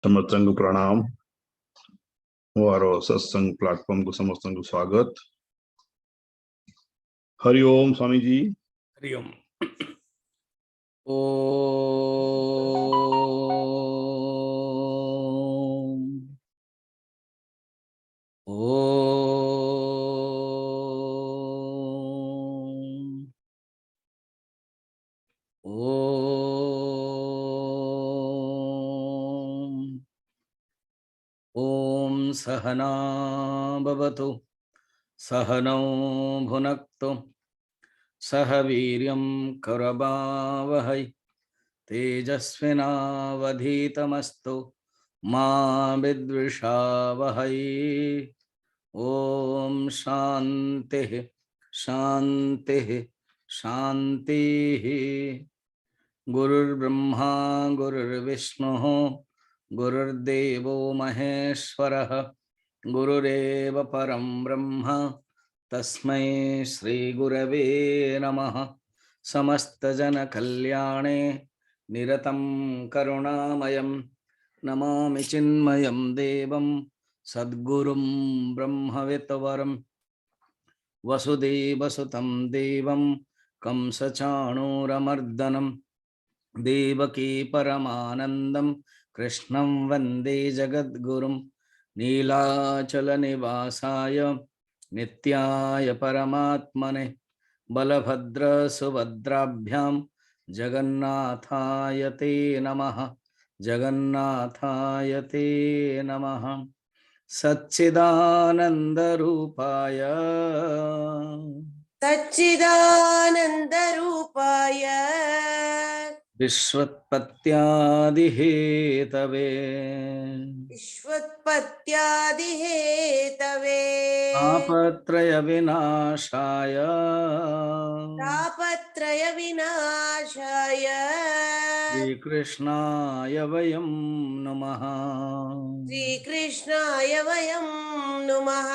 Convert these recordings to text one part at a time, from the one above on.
समस्तଙ୍କୁ प्रणाम मोर सत्संग प्लेटफॉर्म को समस्तଙ୍କୁ स्वागत। हरिओम स्वामी जी। हरिओम। ओम ओम सहना भवतु सहनौ भुनक्तु सह वीर्यं करवावहै तेजस्विनावधीतमस्तु मा विद्विषावहै। ओम शांति शांति शांति। गुरुर्ब्रह्मा गुरुर्विष्णुः गुरुर्देवो महेश्वरः गुरुरेव परं ब्रह्म तस्मै श्री गुरवे नमः। समस्त जन कल्याणे निरतं करुणामयं नमामि चिन्मयं देवं सद्गुरुं ब्रह्मवितवरं वसुदेवसुतं देवं कंसचाणूरमर्दनं देवकी परमानन्दं कृष्णं वन्दे जगद्गुरुं। नीलाचलनिवासाय नित्याय परमात्मने बलभद्र सुभद्राभ्यां जगन्नाथाय ते नमः जगन्नाथाय ते नमः। सच्चिदानन्दरूपाय सच्चिदानन्दरूपाय विश्वोत्पत्त्यादिहेतवे विश्वोत्पत्त्यादिहेतवे तापत्रयविनाशाय तापत्रयविनाशाय श्रीकृष्णाय वयं नमः। श्रीकृष्णाय वयं नमः।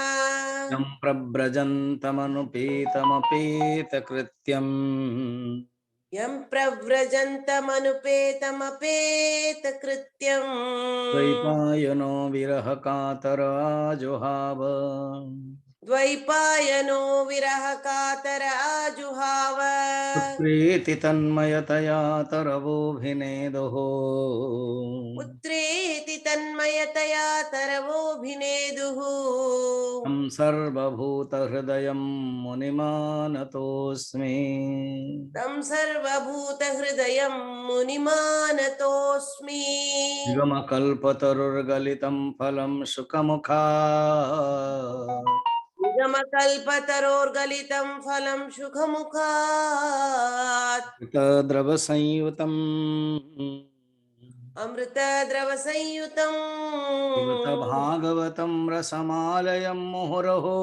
यं प्रव्रजन्तमनुपेतमपेतकृत्यम् यं प्रव्रजन्तमनुपेतमपेतकृत्यम् द्वैपायनो विरहकातराजुहाव द्वैपायनो विरहकातर आजुहाव पुत्रेति तन्मयतया तरवोऽभिनेदुः पुत्रेति तन्मयतया तरवोऽभिनेदुः। तं सर्वभूतहृदयं मुनिमानतोऽस्मि तं सर्वभूतहृदयं मुनिमानतोऽस्मि। निगमकल्पतरुर्गलितं फलं शुकमुखात् निगमकल्पतरोर्गलितं फलं सुखमुखात् तद्रवसंयुतम् अमृतद्रवसंयुतम् पिबत भागवतं रसमालयं मुहुरहो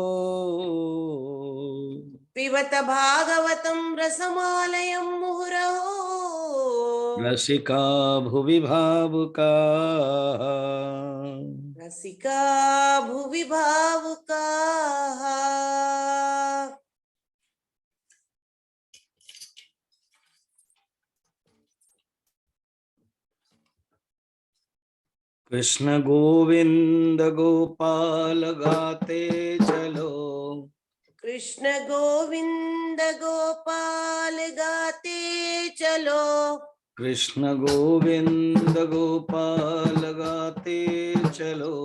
पिबत भागवतं रसमालयं मुहुरहो। रसिका भुवि भावुकाः रसिका भुवि भावुकाः। कृष्ण गोविंद गोपाल गाते चलो कृष्ण गोविंद गोपाल गाते चलो कृष्ण गोविंद गोपाल गाते चलो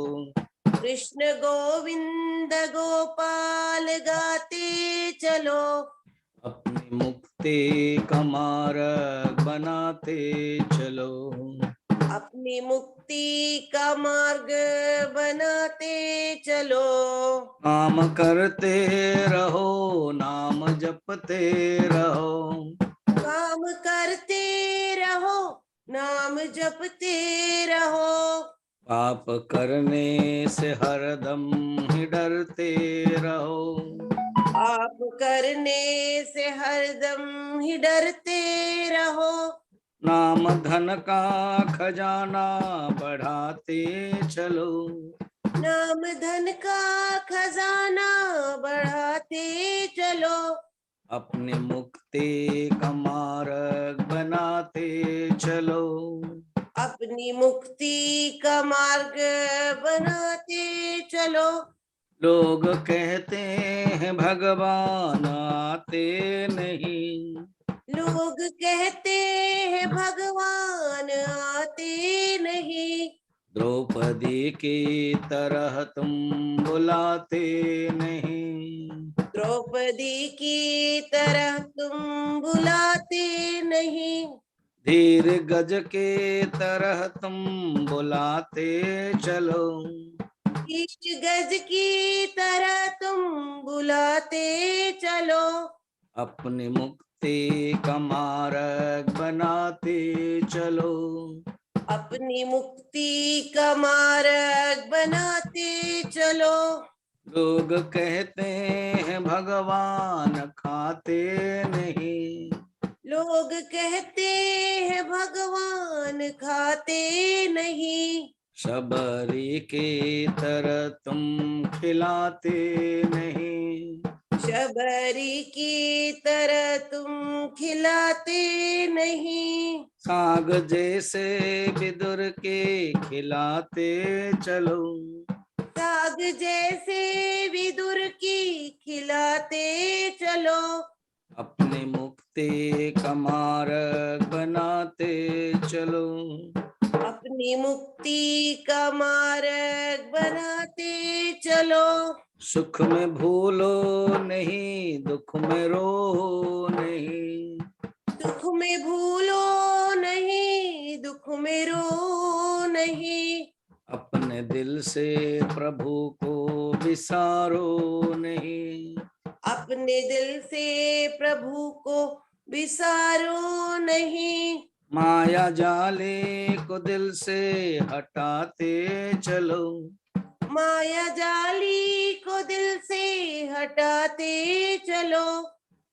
कृष्ण गोविंद गोपाल गाते चलो अपनी मुक्ति का मार्ग बनाते चलो अपनी मुक्ति का मार्ग बनाते चलो। काम करते रहो नाम जपते रहो काम करते रहो नाम जपते रहो पाप करने से हरदम ही डरते रहो पाप करने से हरदम ही डरते रहो नाम धन का खजाना बढ़ाते चलो नाम धन का खजाना बढ़ाते चलो अपनी मुक्ति का मार्ग बनाते चलो अपनी मुक्ति का मार्ग बनाते चलो। लोग कहते हैं भगवान आते नहीं, लोग कहते हैं भगवान आते नहीं। द्रौपदी की तरह तुम बुलाते नहीं। द्रौपदी की तरह तुम बुलाते नहीं। धीर गज के तरह तुम बुलाते चलो। ईश गज की तरह तुम बुलाते चलो। अपनी मुक्ति का मार्ग बनाते चलो। अपनी मुक्ति का मार्ग बनाते चलो। लोग कहते हैं भगवान खाते नहीं, लोग कहते हैं भगवान खाते नहीं। शबरी की तरह तुम खिलाते नहीं। शबरी की तरह तुम खिलाते नहीं। साग जैसे विदुर के खिलाते चलो। साग जैसे विदुर की खिलाते चलो। अपनी मुक्ति का मार्ग बनाते चलो। अपनी मुक्ति का मार्ग बनाते चलो। सुख में भूलो नहीं, दुख में रो नहीं। दुख में भूलो नहीं, दुख में रो नहीं। अपने दिल से प्रभु को विसारो नहीं। अपने दिल से प्रभु को विसारो नहीं। माया जाले को दिल से हटाते चलो। माया जाली को दिल से हटाते चलो।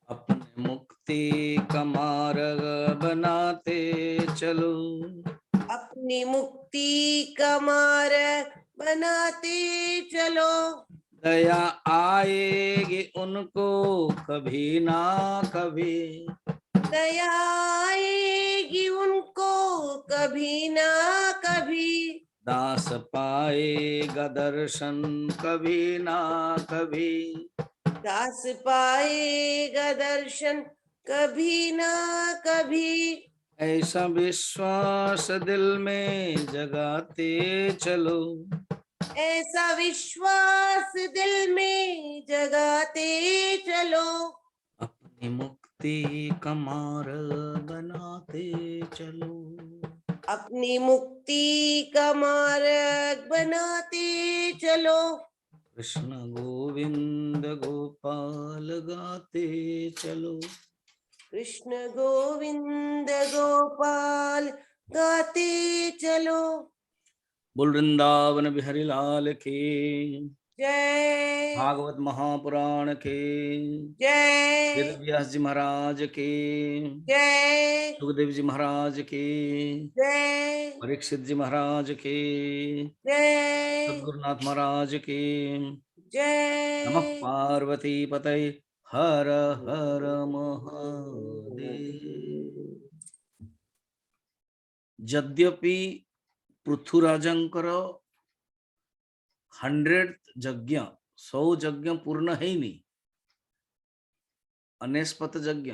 अपने मुक्ति का मार्ग बनाते चलो। अपनी मुक्ति का मार्ग बनाते चलो। दया आएगी उनको कभी ना कभी, दया आएगी उनको कभी ना कभी। दास पाएगा दर्शन कभी ना कभी। दास पाएगा दर्शन कभी ना कभी। ऐसा विश्वास दिल में जगाते चलो। ऐसा विश्वास दिल में जगाते चलो। अपनी मुक्ति का मार्ग बनाते चलो। अपनी मुक्ति का मार्ग बनाते चलो। कृष्ण गोविंद गोपाल गाते चलो। कृष्ण गोविंद गोपाल गाते चलो। बोल वृंदावन बिहारी लाल की जय। भागवत महापुराण के जय। वेद व्यास जी महाराज के जय। सुखदेव जी महाराज के जय। परीक्षित जी महाराज के जय। सद्गुरुनाथ महाराज के नमः जय। पार्वती पतये हर हर महादेव। यद्यपि पृथुराजंकर 100th यज्ञ 100 यज्ञ पूर्ण ହେଇନି, अनेस्पत यज्ञ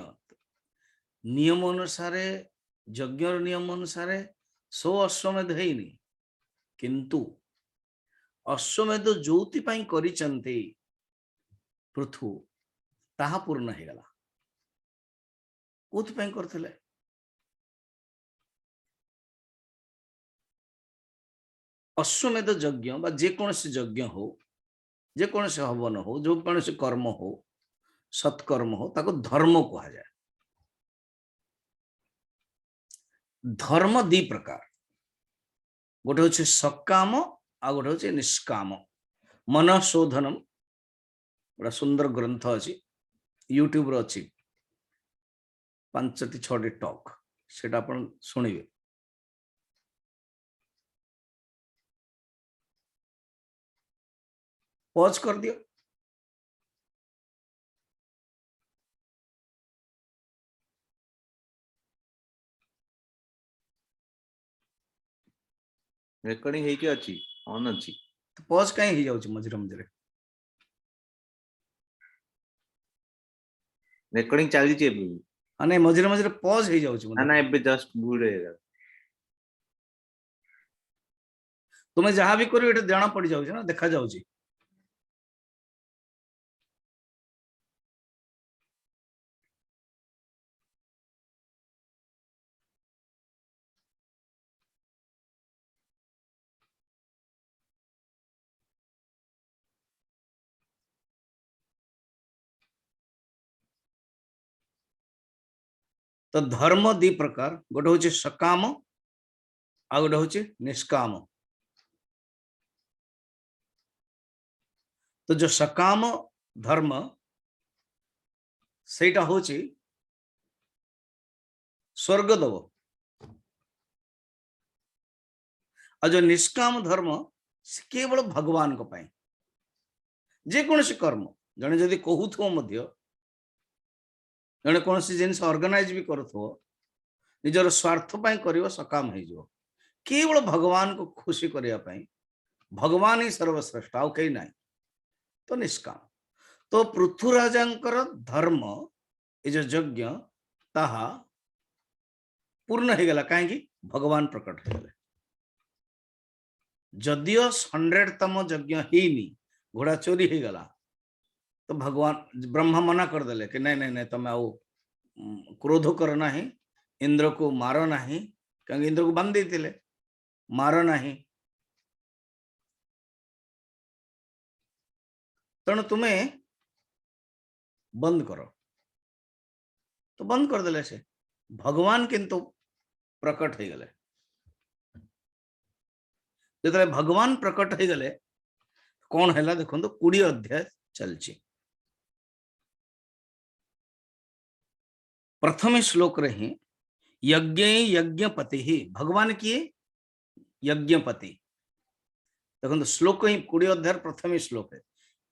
नियम अनुसारे यज्ञर नियम अनुसारे 100 अश्वमेध ହେଇନି, किंतु अश्वमेध जोति ପାଇଁ କରିचंती पृथु ताहा पूर्ण ହେଇଗଲା। कोथि ପାଇଁ करथिले? अश्वमेध यज्ञ बा जेकोसी यज्ञ हो, जेकोसी हवन हो, जो कोनोसी कर्म हो, सत्कर्म हो, ताको धर्म कहा जाए। धर्म दी प्रकार, गोटे होचे सकाम आ गोटे होचे निष्काम। मन शोधनम बड़ा सुंदर ग्रंथ अछि, यूट्यूब रो अछि, 5टी 6टी टॉक, सेटा अपन सुनिबे। पॉज कर दियो। ରେକର୍ଡିଂ ହେଇକି ଅଛି ଅନ୍ ଅଛି तो पॉज कहीं ही जाउची मझिरे मझिरे ରେକର୍ଡିଂ ଚାଲିଛି ଏବେ ବି। अने मझिरे मझिरे पॉज ही जाउची ନା ନା ଏବେ जस्ट गुड ହେଇଗଲା। तुम्हें जहां भी करो एटा जाना पड़ जाउची ना देखा जाउची तो धर्म दी प्रकार गोटे होची सकाम आ गोटे होची निष्काम। तो जो सकाम धर्म सेटा होची स्वर्ग दब और जो निष्काम धर्म से केवल भगवान को पाए जे कौन कर्म जने जदि कहूथो मध्य जने कौन जिन ऑर्गेनाइज भी करुथो निजर स्वार्थ पाई करियो सकाम है जो केवल भगवान को खुशी करिया पाई भगवान ही सर्वश्रेष्ठ आउ कहीं नहीं तो निष्काम। तो पृथ्वीराजंकर धर्म ये जो यज्ञ ताहा पूर्ण हो गला कहीं भगवान प्रकट हो गले जदियो 100तम यज्ञ ही घोड़ा चोरी हो गला तो भगवान ब्रह्मा मना कर देले कि नहीं नहीं नहीं तुम आओ क्रोध कर ना इंद्र को मार ना कहीं इंद्र को बांध देते मार ना तेणु तुम्हें बंद करो तो बंद कर देले से भगवान किंतु प्रकट हो गले जो भगवान प्रकट हो गले कौन है देखो 20 अध्याय चलची प्रथम श्लोक रे ही यज्ञ यज्ञपति ही भगवान किए यज्ञपति देखो श्लोक ही 20 अध्याय प्रथम श्लोक है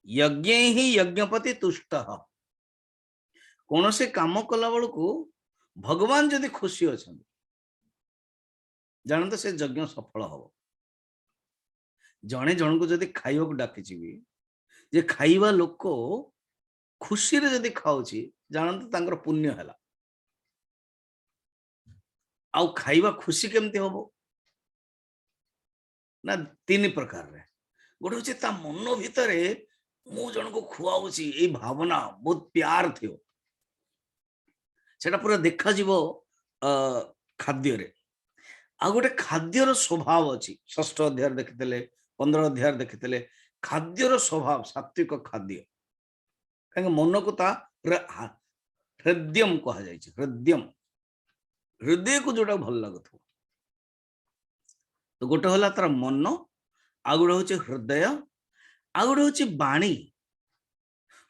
यज्ञ ही यज्ञपति तुष्ट कौन से काम कला बेलू को भगवान जदि खुशी अच्छा जानते से यज्ञ सफल हम जड़े जन को जदि खाइबा को डाकी जे खाइबा लोक खुशी रे जदि खाऊची जानते तांकर पुण्य हैला आउ खाइबा खुशी केमती हम ना 3 प्रकार रे गोटे होची ता मन भितरे मु जन को खुआउची ए भावना बहुत प्यार थियो सेटा पूरा देखा जीवो खाद्य रे आ गोटे खाद्यर स्वभाव अच्छी 6ठ अध्याय देखिते 15 अध्याय देखिते खाद्यर स्वभाव सात्विक खाद्य कहीं मन को ता हृदयम कहा जाए हृदयम हृदय को जोटा भल लगुथ तो गोटे होला तार मन आ गोटे होचे हृदय आ गोटे होचे बाणी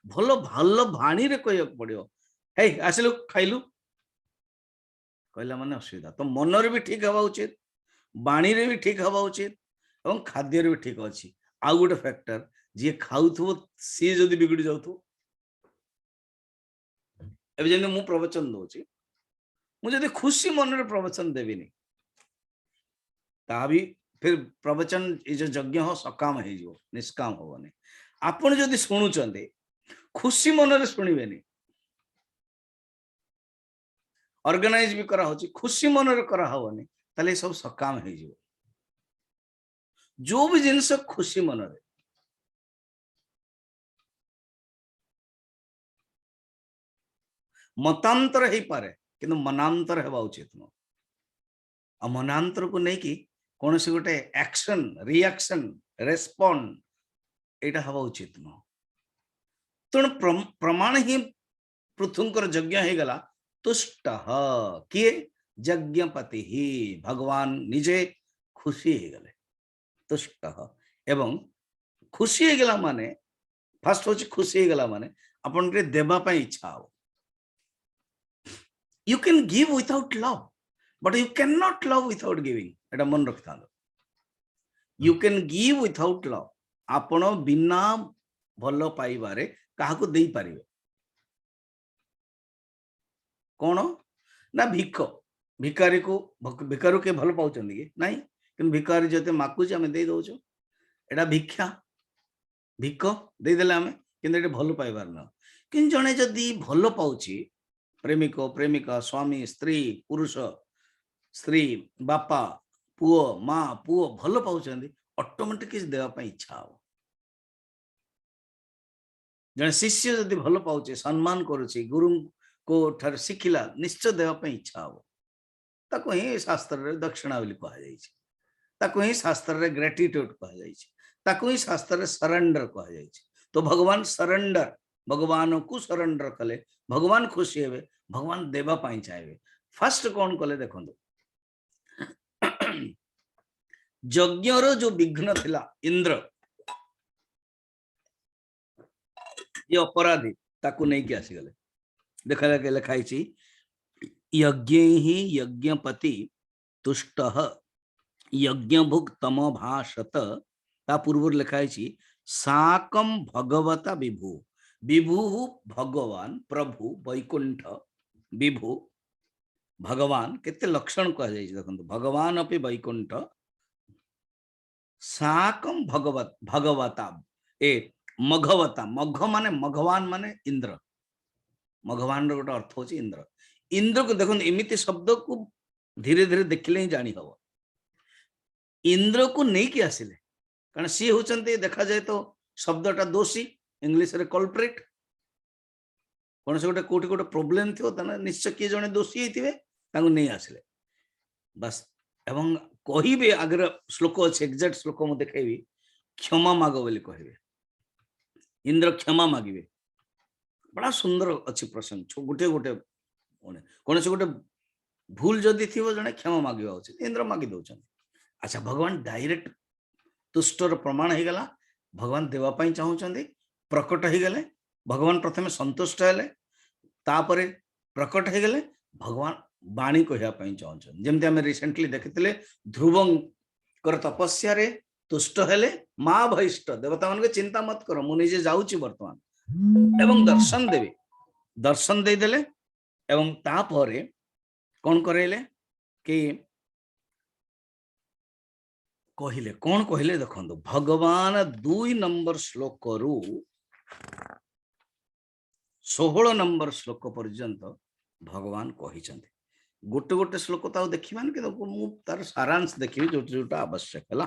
भल भल बाणी रे कह पड़ो हे आसिलु खाइलु कहला माने असुविधा तो मन रे भी ठीक हवा उचित बाणी रे भी ठीक हवा उचित और खाद्य रे भी ठीक अच्छी आ गोटे फैक्टर जी खाऊ सी जदि बिगड़ी जाऊ एबे जने मु प्रवचन दोची मुझे खुशी मन रे प्रवचन देविनी ता भी फिर प्रवचन ये जो यज्ञ हो सकाम है जो निष्काम होबनी आपण जदि सुनुचंदे खुशी मन रे सुनिबेनी ऑर्गेनाइज भी करा होची खुशी मन रे करा होबनी ताले सब सकाम है जो भी जिनस खुशी मन रे मतांतर ही पारे किंतु मनांतर हेबा उचित न आ मनांतर को नहीं कि कौन से गोटे एक्शन रिएक्शन रेस्पॉन्ड एटा हवा उचित न तेणु प्रमाण ही पृथुंकर यज्ञ हो गला तुष्ट किए यज्ञपति ही भगवान निजे खुशी हो गले तुष्ट एवं खुशी हो गला माने फर्स्ट होची खुशी हो गला माने अपन के देबा पई इच्छा हो you can give without love but you cannot love without giving एटा मन रखता you can give without love आपण बिना भलो पाइबारे काहा को देई पारिबे कौन ना भिक भिकारी को भिकारू के भल पाउचंदी कि नहीं कि भिकारी जते माकुच आम दे दौचु एटा भिक्षा भिक देदेले आम कि भल पाइबार न कि जड़े जदि भल पाउची प्रेमिक प्रेमिका स्वामी स्त्री पुरुष स्त्री बापा पुओ माँ पुओ भल पाँच ऑटोमेटिक देवाई इच्छा हो जड़े शिष्य जदि भल पाउचे सम्मान करुच्ची गुरु को ठार शिखिला निश्चय देवाई इच्छा हो ताको ही शास्त्र रे दक्षिणा बोली कहा जायछि ताको ही शास्त्र रे ग्रेटिट्यूड कहा जायछि ताको ही शास्त्र रे सरेंडर कहा जायछि तो भगवान सरेंडर भगवान को सरेंडर कले भगवान खुशी हेबे भगवान देवा पाई चाहिए फर्स्ट कौन कले देखो यज्ञर जो विघ्न थिला इंद्र ये अपराधी ताकू नहीं कि आसीगले देखा लिखाई यज्ञ ही यज्ञपति तुष्ट यज्ञभुक् तम भाषत ता पूर्व लिखाई साकम भगवता विभु विभु भगवान प्रभु वैकुंठ विभु भगवान केते लक्षण कह जाय देखो भगवान अपि वैकुंठ साकम भगवत भगवता ए मघवता मघ माने मघवान माने इंद्र मघवान रो गोटे अर्थ होची इंद्र इंद्र को देखो एमिति शब्द को धीरे धीरे देखले ही जानी हबो इंद्र को नहीं कि आसिले कारण सी होचंती देखा जाए तो शब्दटा दोषी इंग्लिश रे कल्प्रिट कौन से गोटे कोटी गोटे प्रोब्लेम थी ताना निश्चय किए जने दोषी हेतिबे तांको नहीं आसिले बस एवं कहिबे अगर श्लोक अछि एग्जैक्ट श्लोक मु देखेबी क्षमा मागो बोली कहिबे इंद्र क्षमा मागिबे बड़ा सुंदर अच्छी प्रसंग गोटे गोटे कौन से गोटे भूल जदि थी जड़े क्षमा मांगा उचित इंद्र मागी दौरान अच्छा भगवान डायरेक्ट तुष्टर प्रमाण हो गला भगवान देवाई चाहते प्रकट हो गले भगवान प्रथम संतुष्ट हेले तापरे प्रकट हो गले भगवान बाणी कहवाई चाहते जमती आम रिसेंटली देखते ध्रुवंकर तपस्या रे तुष्ट हेले माँ भैष्ट देवता मान चिंता मत कर मुझे जाऊँगी बर्तमान एवं दर्शन देदेले एवं तापरे कौन करेले कि कहले कौन कहले देखो भगवान 2 नंबर श्लोक रु 16 नंबर श्लोक पर्यंत भगवान कही गोटे गोटे श्लोक तो देखा कि तार सारांश देखी जो जोटा आवश्यक है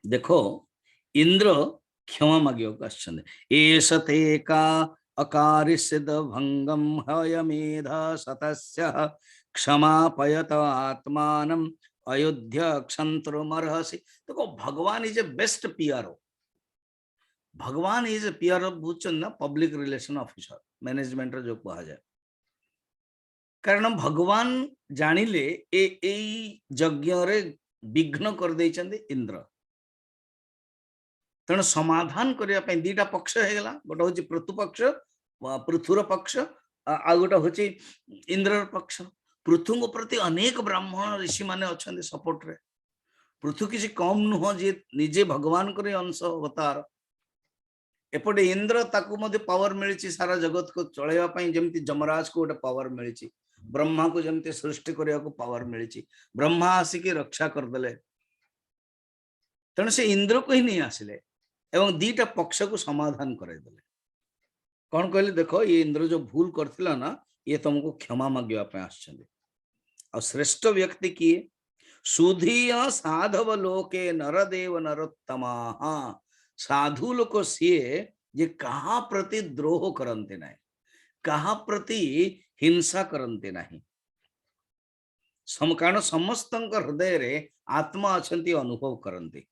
देखो इंद्र क्षमा मांगे आसते का अकारिसिद भंगम हयमेधा सतस्य क्षमापयत आत्मानम अयोध्या क्षंत्रमर्हसि देखो भगवान इज ए बेस्ट पीआरओ भगवान इज ए पीआरओ बुझन ना पब्लिक रिलेशन ऑफिसर मैनेजमेंट जो कहा जाए कारण भगवान जानिले ए यज्ञ रे विघ्न कर देइचंदी इंद्र तेणु समाधान करने दीटा पक्ष होगा गोटे हूँ पृथुपक्ष पृथुर पक्ष आ गोटे हूँ इंद्र पक्ष पृथु प्रति अनेक ब्राह्मण ऋषि माने अच्छा सपोर्ट रे पृथु किसी कम नुह जी निजे भगवान को अंश अवतार एपटे इंद्र ताकू मध्य पावर मिली सारा जगत को चलैवाई जमती जमराज को गोटे पावर मिली ब्रह्मा को जमती सृष्टि करने को पावर मिली ब्रह्मा आसिक रक्षा करदे तेणु से इंद्र को ही नहीं आसिले एवं दीटा पक्ष को समाधान कराइदे कौन कहले देखो ये इंद्र जो भूल करथिला ना ये तुमको क्षमा मांगे आ श्रेष्ठ व्यक्ति किए सुधीय साधव लोके नरदेव नरोत्तमा साधु लोक सीए जे कहा प्रति द्रोह करते ना कहा प्रति हिंसा करते ना कारण समस्त हृदय रे आत्मा अच्छी अनुभव करते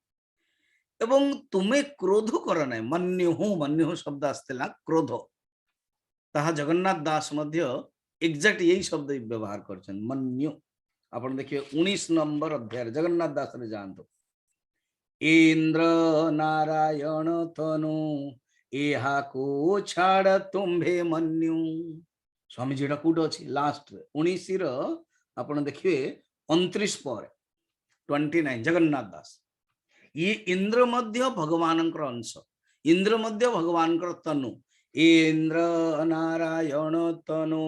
एवं तुम्हें क्रोध कर ना मन्यु शब्द आसला क्रोध ताहा जगन्नाथ दास मध्य एग्जैक्ट यही शब्द व्यवहार कर मन्यु आप देखिए 19 नंबर अध्याय जगन्नाथ दास रे जानतो इंद्र नारायण तनु एहा को छाड़ तुम्भे मन्यु स्वामी जी कूट अच्छी लास्ट 19 आप देखिए 29 पर 29 जगन्नाथ दास ये इंद्र मध्य भगवान अंश इंद्र मध्य भगवान तनु इंद्र नारायण तनु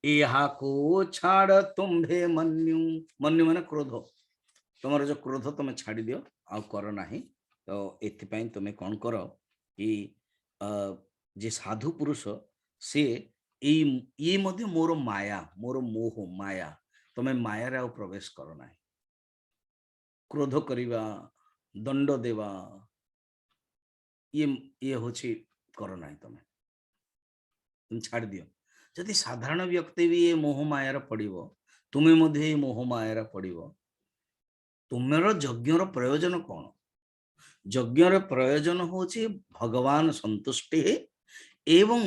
ଏହା को छाड़ तुम्भे मन्यु मन्यु माने क्रोध तुमर जो क्रोध तुम छाड़ी दियो आ कर नाही तो एथिपाई तुम कौन कर कि जे साधु पुरुष से ये मध्य मोर माया मोर मोह माया तुम माया रे प्रवेश कर ना क्रोध करिवा दंड देवा ये होची कर ना तुम छाड़ दियो जदि साधारण व्यक्ति भी ये मोह मायार पड़िबो तुम्हें मध्य ये मोह मायार पड़िबो तुमर यज्ञर प्रयोजन कौन यज्ञर प्रयोजन होची भगवान संतुष्टि एवं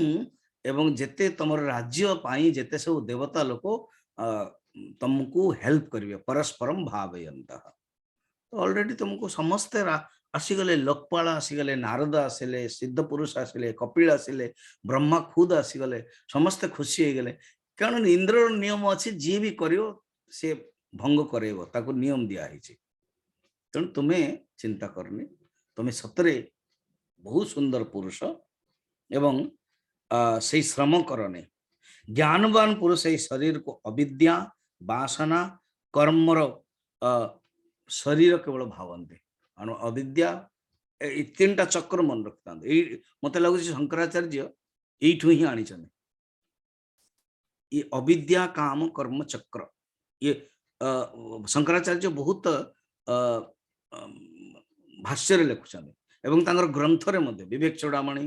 एवं जेते तुमर राज्य पाई जेते सब देवता लोक तुमको हेल्प करिवे परस्परम भावयंतः तो ऑलरेडी तुमको समस्ते आसीगले लोकपाल आसीगले नारद आसिले सिद्ध पुरुष आसिले कपिल आसिले ब्रह्मा खुद आसीगले समस्ते खुशी हो गले कारण इंद्र नियम अच्छी जी भी करियो से भंग करेबो ताको नियम दिया है तेणु तुम्हें चिंता करनी तुम्हें सतरे बहुत सुंदर पुरुष एवं से श्रम करने ज्ञानवान पुरुष ये शरीर को अविद्या वासना कर्मर शरीर केवल भावन्ते अणु अविद्या तीन टा चक्र मन रखता मत लगुच शंकराचार्य यू ही आनी ये अविद्या काम कर्म चक्र ये शंकराचार्य बहुत भाष्य लिखुं एवं ग्रंथ रे विवेक चूड़ामणि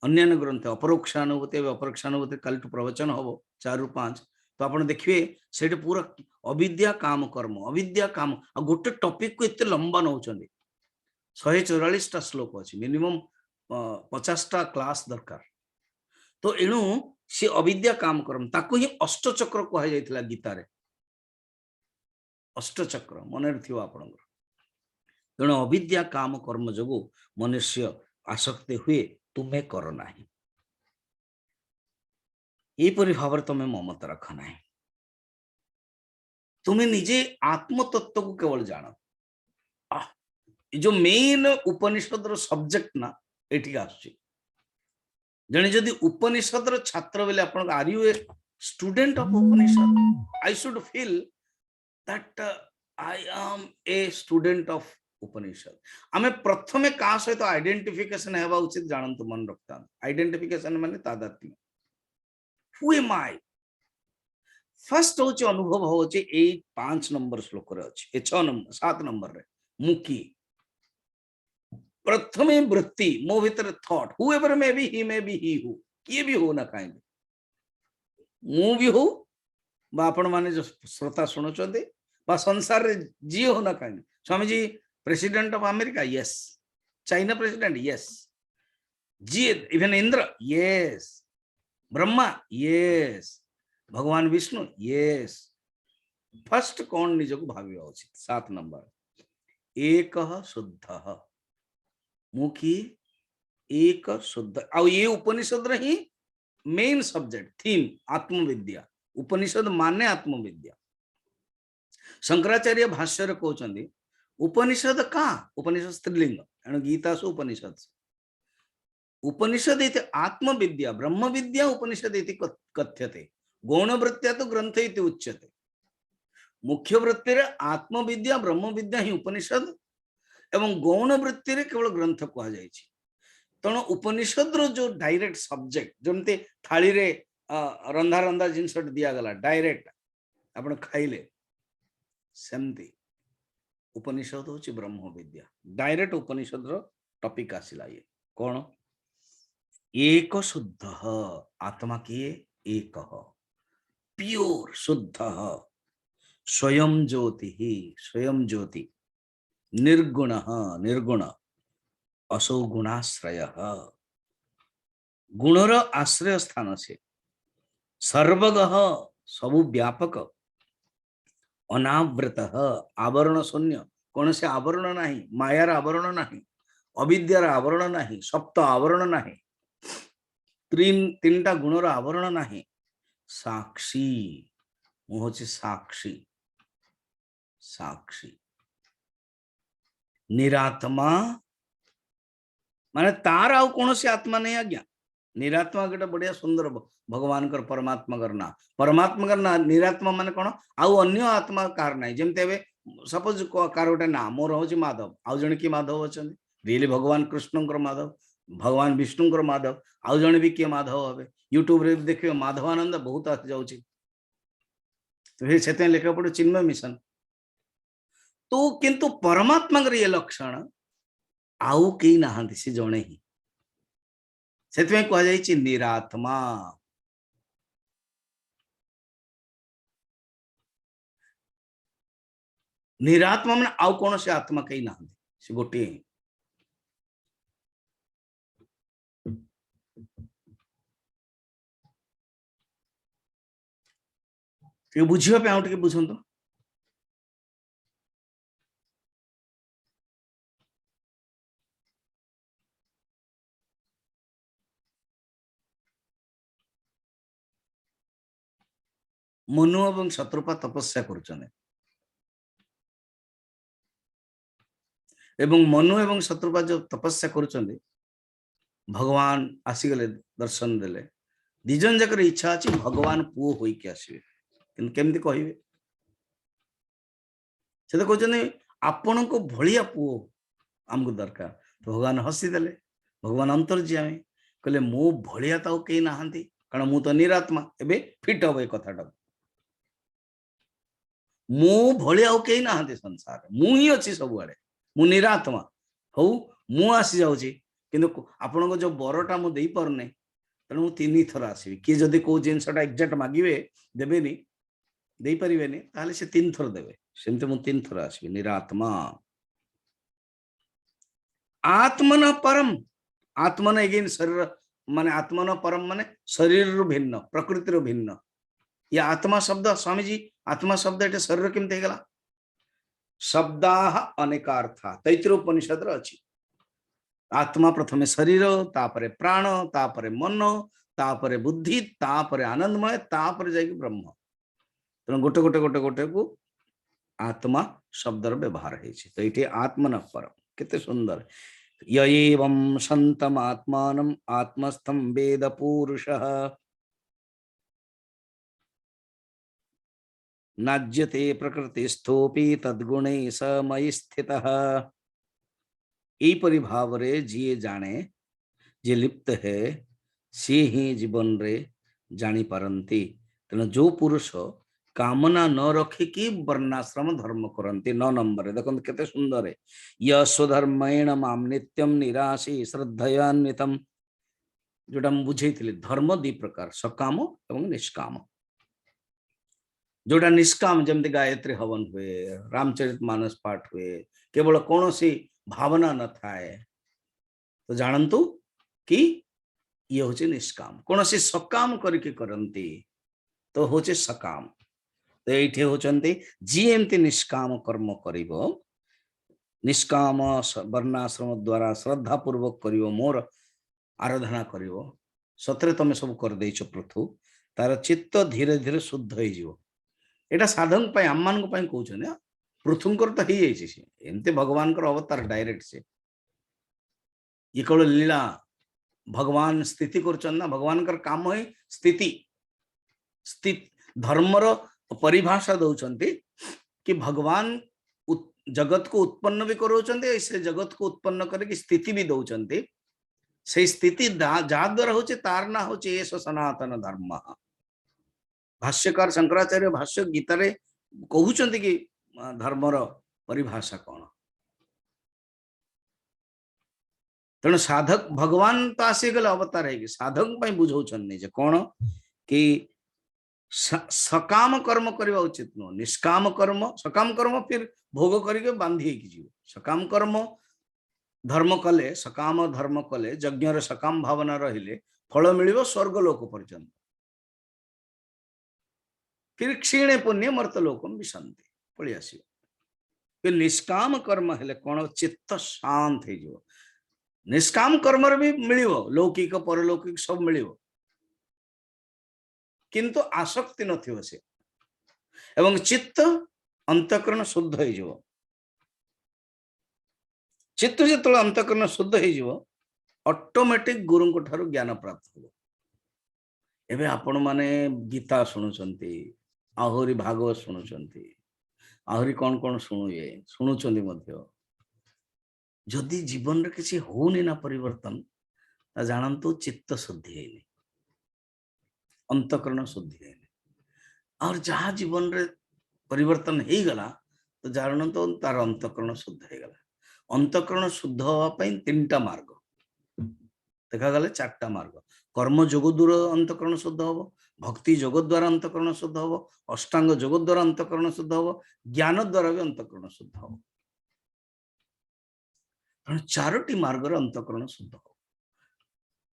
अन्य ग्रंथ अपरोक्षानुभूति अपरोक्षानुभूति कल प्रवचन हम 4 ରୁ 5 तो आप देखिए से पूरा अविद्या काम कर्म अविद्या काम आ गोटे टॉपिक को इतने लंबा नौ 144टा श्लोक अच्छी मिनिमम 50टा क्लास दरकार तो एणु सी अविद्या काम कर्म ताको ही अष्टचक्र कह जाइथिला गीता रे अष्टचक्र मन रखियो आपनकर तेणु अविद्या काम कर्म जोगु मनुष्य आसक्ति हुए तुम्हें कर ना यहपरी भाव तुम्हें ममता रख ना तुम्हें निजे आत्म तत्व को केवल जान जो मेन उपनिषद सब्जेक्ट ना एठी आसुची जने जदि उपनिषद छात्र बेले आपण are you a student of Upanishad I should feel that I am a student of Upanishad आमे प्रथमे का सहित आइडेंटिफिकेशन हेबा उचित जानंतु मन रखता आइडेंटिफिकेशन माने तादात्म्य हु एम आई फर्स्ट होची अनुभव होची 5 नंबर श्लोक रे अछि 6 नंबर 7 नंबर रे मुकी प्रथमे वृत्ति मो भीतर thought whoever may be he who किए भी हो ना काई मु भी हो बा आपण माने जो श्रोता सुनुचंदे बा संसार रे जी हो ना काई Swami ji president of America yes China president yes जी even Indra yes Brahma yes Bhagwan Vishnu yes first कौन निज को भावी उचित 7 नंबर एक शुद्ध मुखी एक शुद्ध आ ये उपनिषद रे ही मेन सब्जेक्ट थीम आत्मविद्या उपनिषद माने आत्मविद्या शंकराचार्य भाष्य रे कहउचंदी उपनिषद का उपनिषद स्त्रीलिंग एणु गीता सु उपनिषद उपनिषद इति आत्मविद्या ब्रह्म विद्या उपनिषद इति कथ्यते गौण वृत्त्या तो ग्रंथ इति उच्यते मुख्य वृत्ति रे आत्मविद्या ब्रह्म विद्या ही उपनिषद एवं गौण वृत्ति रे केवल ग्रंथ कहा जायछि तेणु उपनिषद रो जो डायरेक्ट सब्जेक्ट जमते थाली रे रंधा रंधा जिनस दिया गला डायरेक्ट आपण खाइले सेमती उपनिषद होची ब्रह्म विद्या डायरेक्ट उपनिषद रो टॉपिक आसिला ये कौन एक शुद्ध आत्मा किए एक प्योर शुद्ध स्वयं ज्योति निर्गुण निर्गुण असौ गुणाश्रय गुणर आश्रय स्थान से सर्वग सबु व्यापक अनावृत आवरण शून्य कौन से आवरण नहीं मायार आवरण नहीं अविद्यार आवरण नहीं सप्त आवरण नहीं तीन टा गुणर आवरण नहीं साक्षी मुझे साक्षी साक्षी निरात्मा माने तार आउ कौन से आत्मा नहीं आज्ञा निरात्मा गोटे बढ़िया सुंदर भगवान परमात्मा ना परमात्मा ना निरात्मा मान कौन आउ अन्य आत्मा कार ना जमी सपोज कार गोटे ना मोर हूँ माधव आउ जन किए माधव अच्छा रियली भगवान कृष्ण माधव भगवान विष्णुंकर माधव आउ जन भी किए माधव हे यूट्यूब रे देखिए माधवानंद बहुत आसी जाऊँगी से लिखा पड़े चिन्मय मिशन तो किंतु परमात्मा ये लक्षण आउ कई ना से जड़े ही से कह निरात्मा निरात्मा मैंने आउ कौन से आत्मा कई ना से गोटे बुझे आउ टे बुझंतु मनु और शत्रुपा तपस्या कर मनु एवं शत्रुपा जो तपस्या कर भगवान आसीगले दर्शन देले दिजन जाकर इच्छा अच्छी भगवान पुओ होइके आसबे केमती कहे से तो कहते आपण को भलिया पुओ आमको दरकार भगवान हसीदेले भगवान अंतर्ज्यामी कहले मो भलिया तो कई ना कारण मु तो निरात्मा एबे फिट हम कथाटा मो भलिया कई ना संसार मु ही अच्छी सबुआड़े मु निरात्मा हौ मु आसी जाऊँगी किंतु आपण को जो बरटा मु दे पारने तेणु मु 3 थर आसबि किए जदि को जिनसटा एक्जाक्ट मागिबे देबेनी दे परिबेनी ताले से 3 थर देबे सेमते मु 3 थर आसबि निरात्मा आत्मन परम आत्मन एगेन शरीर माने आत्मन परम माने शरीर रु भिन्न प्रकृति रु भिन्न ये आत्मा शब्द स्वामी जी आत्मा शब्द एटे शरीर केमते गला शब्दाः अनेकार्था तैत्तिरोपनिषद अच्छी आत्मा प्रथमे शरीर तापरे प्राण तापरे मन तापरे बुद्धि तापरे आनंदमय तापरे जाइए ब्रह्म तेणु गोटे गोटे गोटे गोटे को आत्मा शब्दर व्यवहार है तो ये आत्मन परम केते सुंदर यएवं सन्तम आत्मानं आत्मस्थं वेद पुरुषः नाज्यते प्रकृतिस्थोपि तद्गुणे समयि स्थितः एपरि भाव रे जी जाने जे लिप्त है सी ही जीवन रे जानी पारंती तेना जो पुरुष कामना न रखिकी वर्णाश्रम धर्म करती 9 नंबर देखो केते सुंदर है यस्वधर्मेण माम नित्यम निराशी श्रद्धयान्वितम जोटा बुझे धर्म 2 प्रकार सकाम एवं निष्काम जोटा निष्काम जमती गायत्री हवन हुए रामचरित मानस पाठ हुए केवल कौन सी भावना न थाए तो जानतु कि ये होचे निष्काम कौन सी सकाम करके करंती तो होचे सकाम तो ये होचंती जी एमती निष्काम कर्म करिवो निष्काम वर्णाश्रम द्वारा श्रद्धा पूर्वक करिवो मोर आराधना करिवो सतरे तमे सब कर देइछो पृथु तार चित्त धीरे धीरे शुद्ध हो जीवो एटा साधन पय आम्मान को पय कहउछन पृथुंकर तो ही जाइछे से एमते भगवान कर अवतार डायरेक्ट से ये केवल लीला भगवान स्थिति करछन ना भगवान कर काम है स्थिति स्थित धर्मर परिभाषा दौचंती कि भगवान जगत को उत्पन्न भी करोचंती ऐसे जगत को उत्पन्न करके स्थिति भी दौचंती से स्थिति जा द्वारा होचे तार ना होचे एष सनातन धर्म भाष्यकार शंकराचार्य भाष्य गीता रे कहउचंती कि धर्मर परिभाषा कौन तेणु साधक भगवान तो आसीगले अवतार है कि साधक पई बुझौछन जे कौन कि सकाम कर्म करवा उचित नो निष्काम कर्म सकाम कर्म फिर भोग करके बांधी जीव सकाम कर्म धर्म कले सकाम धर्म कले यज्ञ सकाम भावना रहिले फल मिलिबो स्वर्ग लोक पर्यंत फिर क्षीणे पुण्य मर्त लोकम विशंति पळि आसीबो निष्काम कर्म हेले कोन चित्त शांत हे जो निष्काम कर्म भी मिलिबो लौकिक परलौकिक सब मिलिबो किंतु आसक्ति नथिबो से एवं चित्त अंतःकरण शुद्ध हो जीवो चित्त जेतले अंतःकरण शुद्ध हो जीवो ऑटोमेटिक गुरु को ठारो ज्ञान प्राप्त हो। एबे आपण माने गीता शुणुचंती, आहुरी भागवत शुणुचंती, आहुरी कौन कौन शुणुए शुणुचंती मध्य जदि जीवन रे किसी होनी ना परिवर्तन ता जानंतु चित्त शुद्धि है, अंतकरण शुद्धि है। और जहाँ जीवन रे परिवर्तन हो गला तो जानंतु तार अंतकरण शुद्ध हो गला। अंतकरण शुद्ध होवा पई तीनटा मार्ग देखा गले, चारटा मार्ग। कर्म जोग द्वारा अंतकरण शुद्ध होबो, भक्ति जोग द्वारा अंतकरण शुद्ध होबो, अष्टांग जोग द्वारा अंतकरण शुद्ध होबो, ज्ञान द्वारा भी अंतकरण शुद्ध होबो। चारोटी मार्ग रे अंतकरण शुद्ध हो।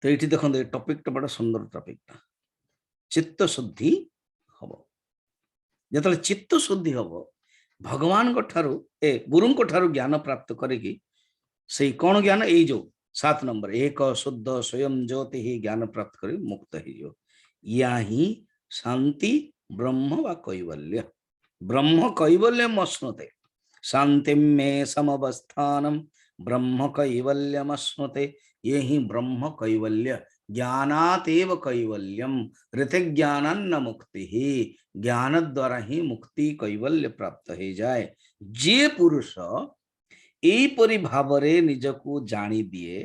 तो ये देखो टॉपिक टा बड़ा सुंदर टॉपिक टा, चित्त शुद्धि हबो। जतले चित्त शुद्धि हबो भगवान को ठारू गुरु को ठारू ज्ञान प्राप्त करेगी। से कौन ज्ञान? ए जो 7 नंबर एक शुद्ध स्वयं ज्योति ही ज्ञान प्राप्त करी मुक्त ही जो या ही शांति ब्रह्म व कैवल्य। ब्रह्म कैवल्य मश्नुते शांति में समवस्थानम ब्रह्म कैवल्यम अश्नुते। ये ही ब्रह्म कैवल्य ज्ञानातेव कैवल्यम ऋतिक ज्ञानन्न मुक्ति ही। ज्ञान द्वारा ही मुक्ति कैवल्य प्राप्त हो जाए। जे पुरुष एपरि भावरे निजको जानी दिए,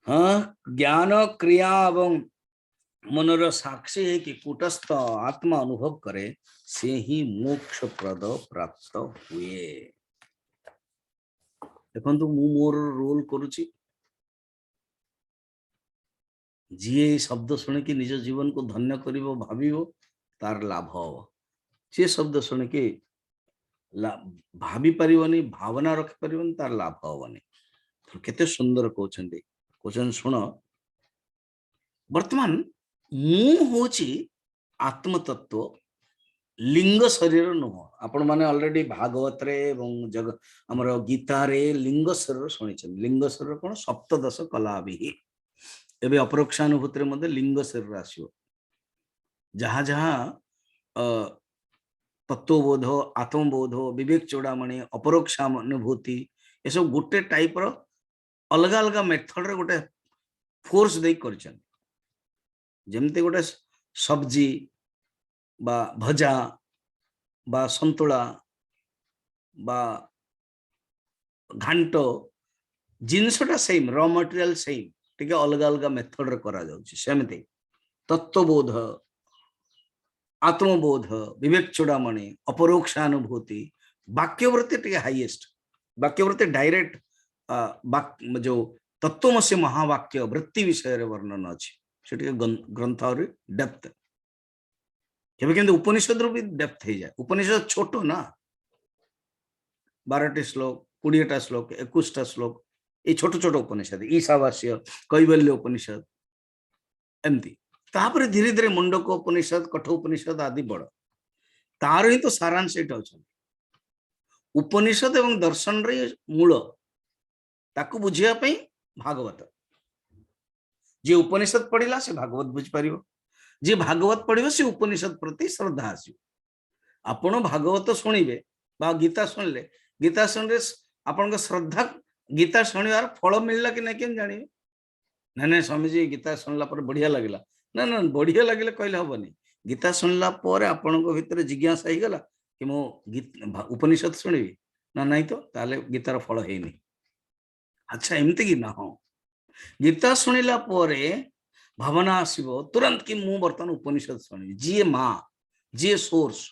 हाँ ज्ञान क्रिया एवं मनर साक्षी है कि कूटस्थ आत्मा अनुभव करे, से ही मोक्ष प्रद प्राप्त हुए। देखो तो मु मोर रोल करुची, जी शब्द शुणी कि निज जीवन को धन्य करिवो भाविवो तार लाभ हो। जे शब्द शुणी कि भाभी पारिबनी, भावना रखि पारिबनी, तार लाभ होबनी। तो केते सुंदर कहउछन्ती, कहउछन सुन वर्तमान मु होची आत्म तत्व, लिंग शरीर नुह। आपण माने ऑलरेडी भागवत रे एवं जग हमर गीता रे लिंग शरीर सुनिछन। लिंग शरीर कोन? सप्तदश कलाभिः। एबे अपरोक्षानुभूति रे मध्ये लिंग शरीर आसियो। जहाँ जहाँ तत्वबोध, आत्मबोध, विवेक चूड़ामणि, अपरोक्षानुभूति ये सब गोटे टाइप रो अलग अलग मेथड रे गोटे फोर्स दे करछन। जेमते गोटे सब्जी बा भजा बा संतुला बा घांटो जिनसटा सेम, रॉ मटेरियल सेम, टिके अलग अलग मेथड रे करा जाउछि। सेमते तत्वबोध, आत्मबोध, विवेक चूड़ामणि, अपरोक्षानुभूति, वाक्यवृत्ति टिके हाईएस्ट। वाक्यवृत्ति डायरेक्ट जो तत्वमसि महावाक्य वृत्ति विषय रे वर्णन अछि, से टिके ग्रंथ और डेप्थ। केबे केंदे उपनिषद रो भी डेप्थ हे जाय। उपनिषद छोटो ना, 12टी श्लोक, 20टा श्लोक, 21टा श्लोक, ये छोटो छोटो उपनिषद, ईशावास्य, कैवल्य उपनिषद एमती। तापर धीरे धीरे मुंडक उपनिषद, कठोपनिषद आदि बड़। तार ही तो सारांश एटा अछि। उपनिषद एवं दर्शन रे मूल ताकू बुझिया पई भागवत। जे उपनिषद पढ़िला से भागवत बुझ पारिबो, जे भागवत पढ़िबो से उपनिषद प्रति श्रद्धा आसी। आपण भागवत सुनिबे बा गीता सुनले, गीता सुनले आपण को श्रद्धा गीता सुनिवार फल मिलला कि नै केन जानिबे? ना ना स्वामी जी गीता सुनला पर बढ़िया लागला, ना ना बढ़िया लगे कहले हबनी। गीता सुनला पर आपण को भीतर जिज्ञासा हो गला कि मो उपनिषद सुनिबी ना नहीं, तो ताले गीतार फल हेनी। अच्छा एमती कि ना? हाँ, गीता सुनिला परे भावना आसीबो तुरंत कि मु बर्तन उपनिषद सुनिबी। जी माँ, जी सोर्स।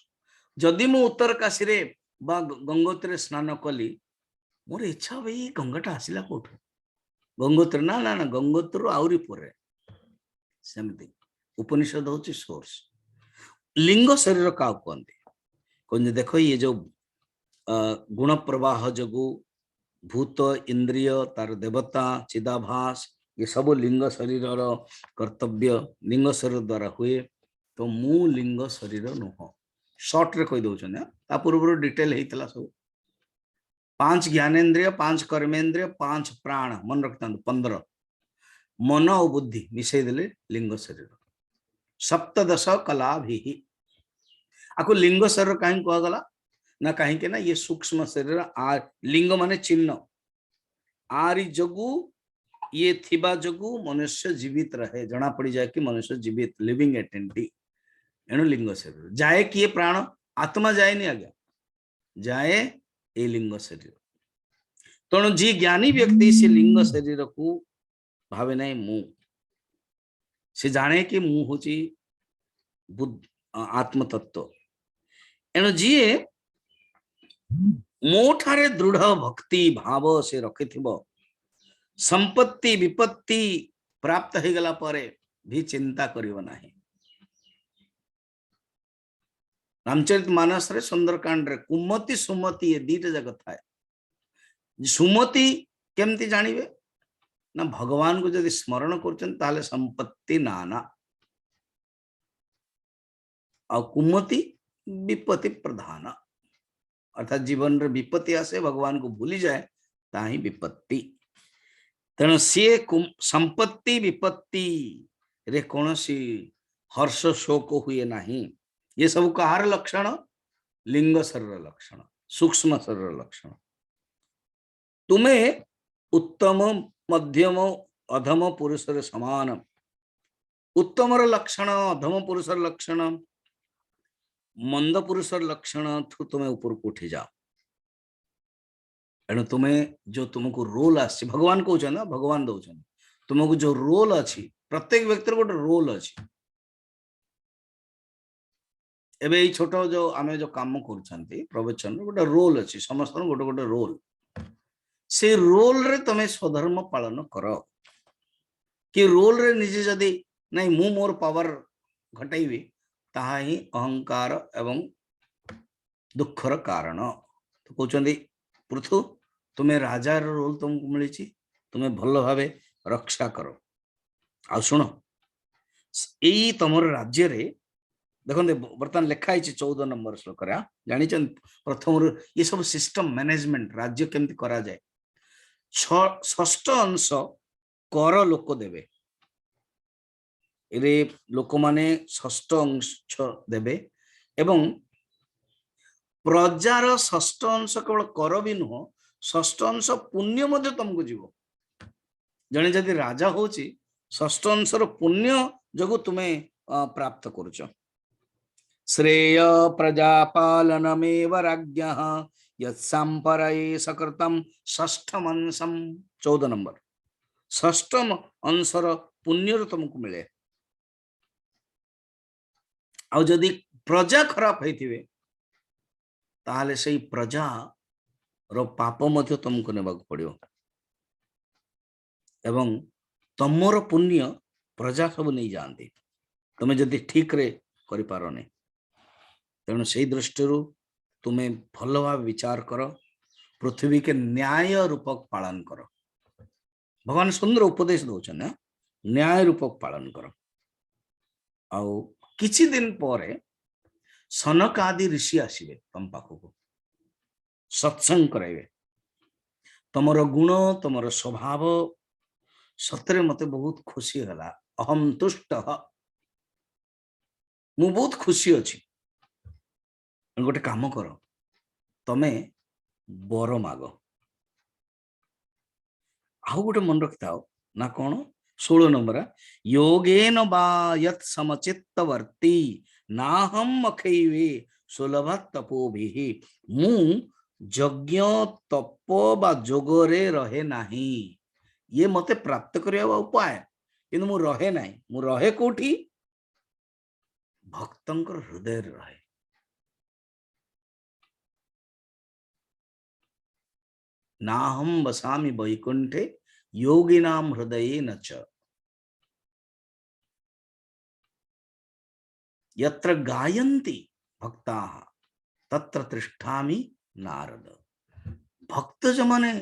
जदि मु उत्तर काशी रे बा गंगोत्री स्नान कली, मोर इच्छा भाई गंगाटा आसिला कोठ? गंगोत्री ना ना ना, गंगोत्री आउरी परे। सेमती उपनिषद होची सोर्स। लिंग शरीर का कहते कहते देखो ये जो गुण प्रवाह जगु भूत इंद्रिय तार देवता चिदाभास ये सब लिंग शरीर कर्तव्य लिंग शरीर द्वारा हुए। तो मु लिंग शरीर नुह। शॉर्ट रे कहि दउछन, ता पूर्व डिटेल हेतला सब। 5 ज्ञानेन्द्रिय, 5 कर्मेंद्रिय, 5 प्राण मन रखता 15 मन और बुद्धि मिसई देले लिंग शरीर। सप्तदश कला भी आपको लिंग शरीर कहीं कह गला ना? कहीं के ना ये सूक्ष्म शरीर। आ लिंग माने चिन्ह, आरी जोगु ये थिबा जोगु मनुष्य जीवित रहे जना पड़ी जाए कि मनुष्य जीवित लिविंग एंटिटी एणु लिंग शरीर जाए किए प्राण आत्मा जाए नहीं आज्ञा जाए ए लिंग शरीर तेणु जी ज्ञानी व्यक्ति से लिंग शरीर को भावे नहीं मु से जाने कि मु हूँ बुद्ध आत्म तत्व एणु जी मो ठारे दृढ़ भक्ति भाव से रखि संपत्ति विपत्ति प्राप्त हो गला परे भी चिंता करिव नाही। रामचरित मानस रे सुंदरकांड रे कुमति सुमति ये दीटा जगत थाए। सुमति केमती जानिबे ना भगवान को जदि स्मरण करछन ताले संपत्ति नाना और कुमति विपत्ति प्रधान अर्थात जीवन रे विपत्ति आसे भगवान को भूली जाए ताही विपत्ति तेणु सी संपत्ति विपत्ति रे कौनसी हर्ष शोक हुए नहीं। ये सब कहार लक्षण लिंग शरीर लक्षण सूक्ष्म शरीर लक्षण। तुम्हें उत्तम मध्यम अधम पुरुष समान उत्तम लक्षण अधम पुरुष लक्षण मंद पुरुष लक्षण थु तुम्हें ऊपर को उठी जाओ। एणु तुम्हें जो तुमको रोल आसी भगवान कौन ना भगवान दौन तुमको जो रोल अच्छी प्रत्येक व्यक्ति गोटे रोल अच्छी। एबे ये छोट जो आमे जो काम कर प्रवचन गोटे रोल अच्छी समस्त गोटे गोटे रोल से रोल रे तुम्हें स्वधर्म पालन कर कि रोल रे निजे जदि नहीं मु मोर पावर घटाइबी ताहा ही अहंकार एवं दुखर कारण। तो कहते पृथु तुम्हें राजार रोल तुमको मिली तुम्हें भल भावे रक्षा करो। आ शुण यही तुम राज्य रे देखते बर्तमान लिखाई 14 नंबर श्लोक जानी प्रथम ये सब सिस्टम मैनेजमेंट राज्य केमती करा जाए। षष्ठ अंश कर लोक देवे रे लोक माने षष्ठ अंश देवे एवं प्रजार षष्ठ अंश केवल कर भी नुह षष्ठ अंश पुण्य मध्य तुमको जीव जने जदि राजा होची षष्ठ अंशर पुण्य जगु तुम्हें प्राप्त करुच। श्रेय प्रजापालनमेव राज्ञः यत्संपरये सकृतं षष्ठम अंशम 14 नंबर षष्ठम अंशर पुण्य तुमको मिले। आ जदि प्रजा खराब होइथिबे ताहले सही प्रजा रो पाप मध्य तुमको नेबाक पड़ियो एवं तमर पुण्य प्रजा सब नहीं जानती तुम्हें जदि ठीक रे करि पारो नहीं। तेणु से दृष्टि तुम्हें भल भाव विचार कर पृथ्वी के न्याय रूपक पालन कर। भगवान सुंदर उपदेश दौन न्याय रूपक पालन कर। आउ किछि दिन परे सनक आदि ऋषि आसवे तुम पाखक सत्संग कराइबे तमर गुण तमर स्वभाव सतरे मते बहुत खुशी हला अहम तुष्ट मु बहुत खुशी अच्छी। गोटे काम कर तमे बर माग आउ गोटे मन रखि था ना कौन 16 नंबर योगेन वा यत् समचित्तवर्ती नाहम अखैवे सुलभ तपोभिः मु यज्ञ तप बा जोगरे रहे नाही। ये मते प्राप्त करवा उपाय किंतु मु रहे नाही मु रहे कोठी भक्तंकर हृदय रहे। नाहम वसामि वैकुंठे योगिनाम हृदये न च यत्र गायन्ति भक्ताः तत्र तिष्ठामि नारद। भक्त जो माने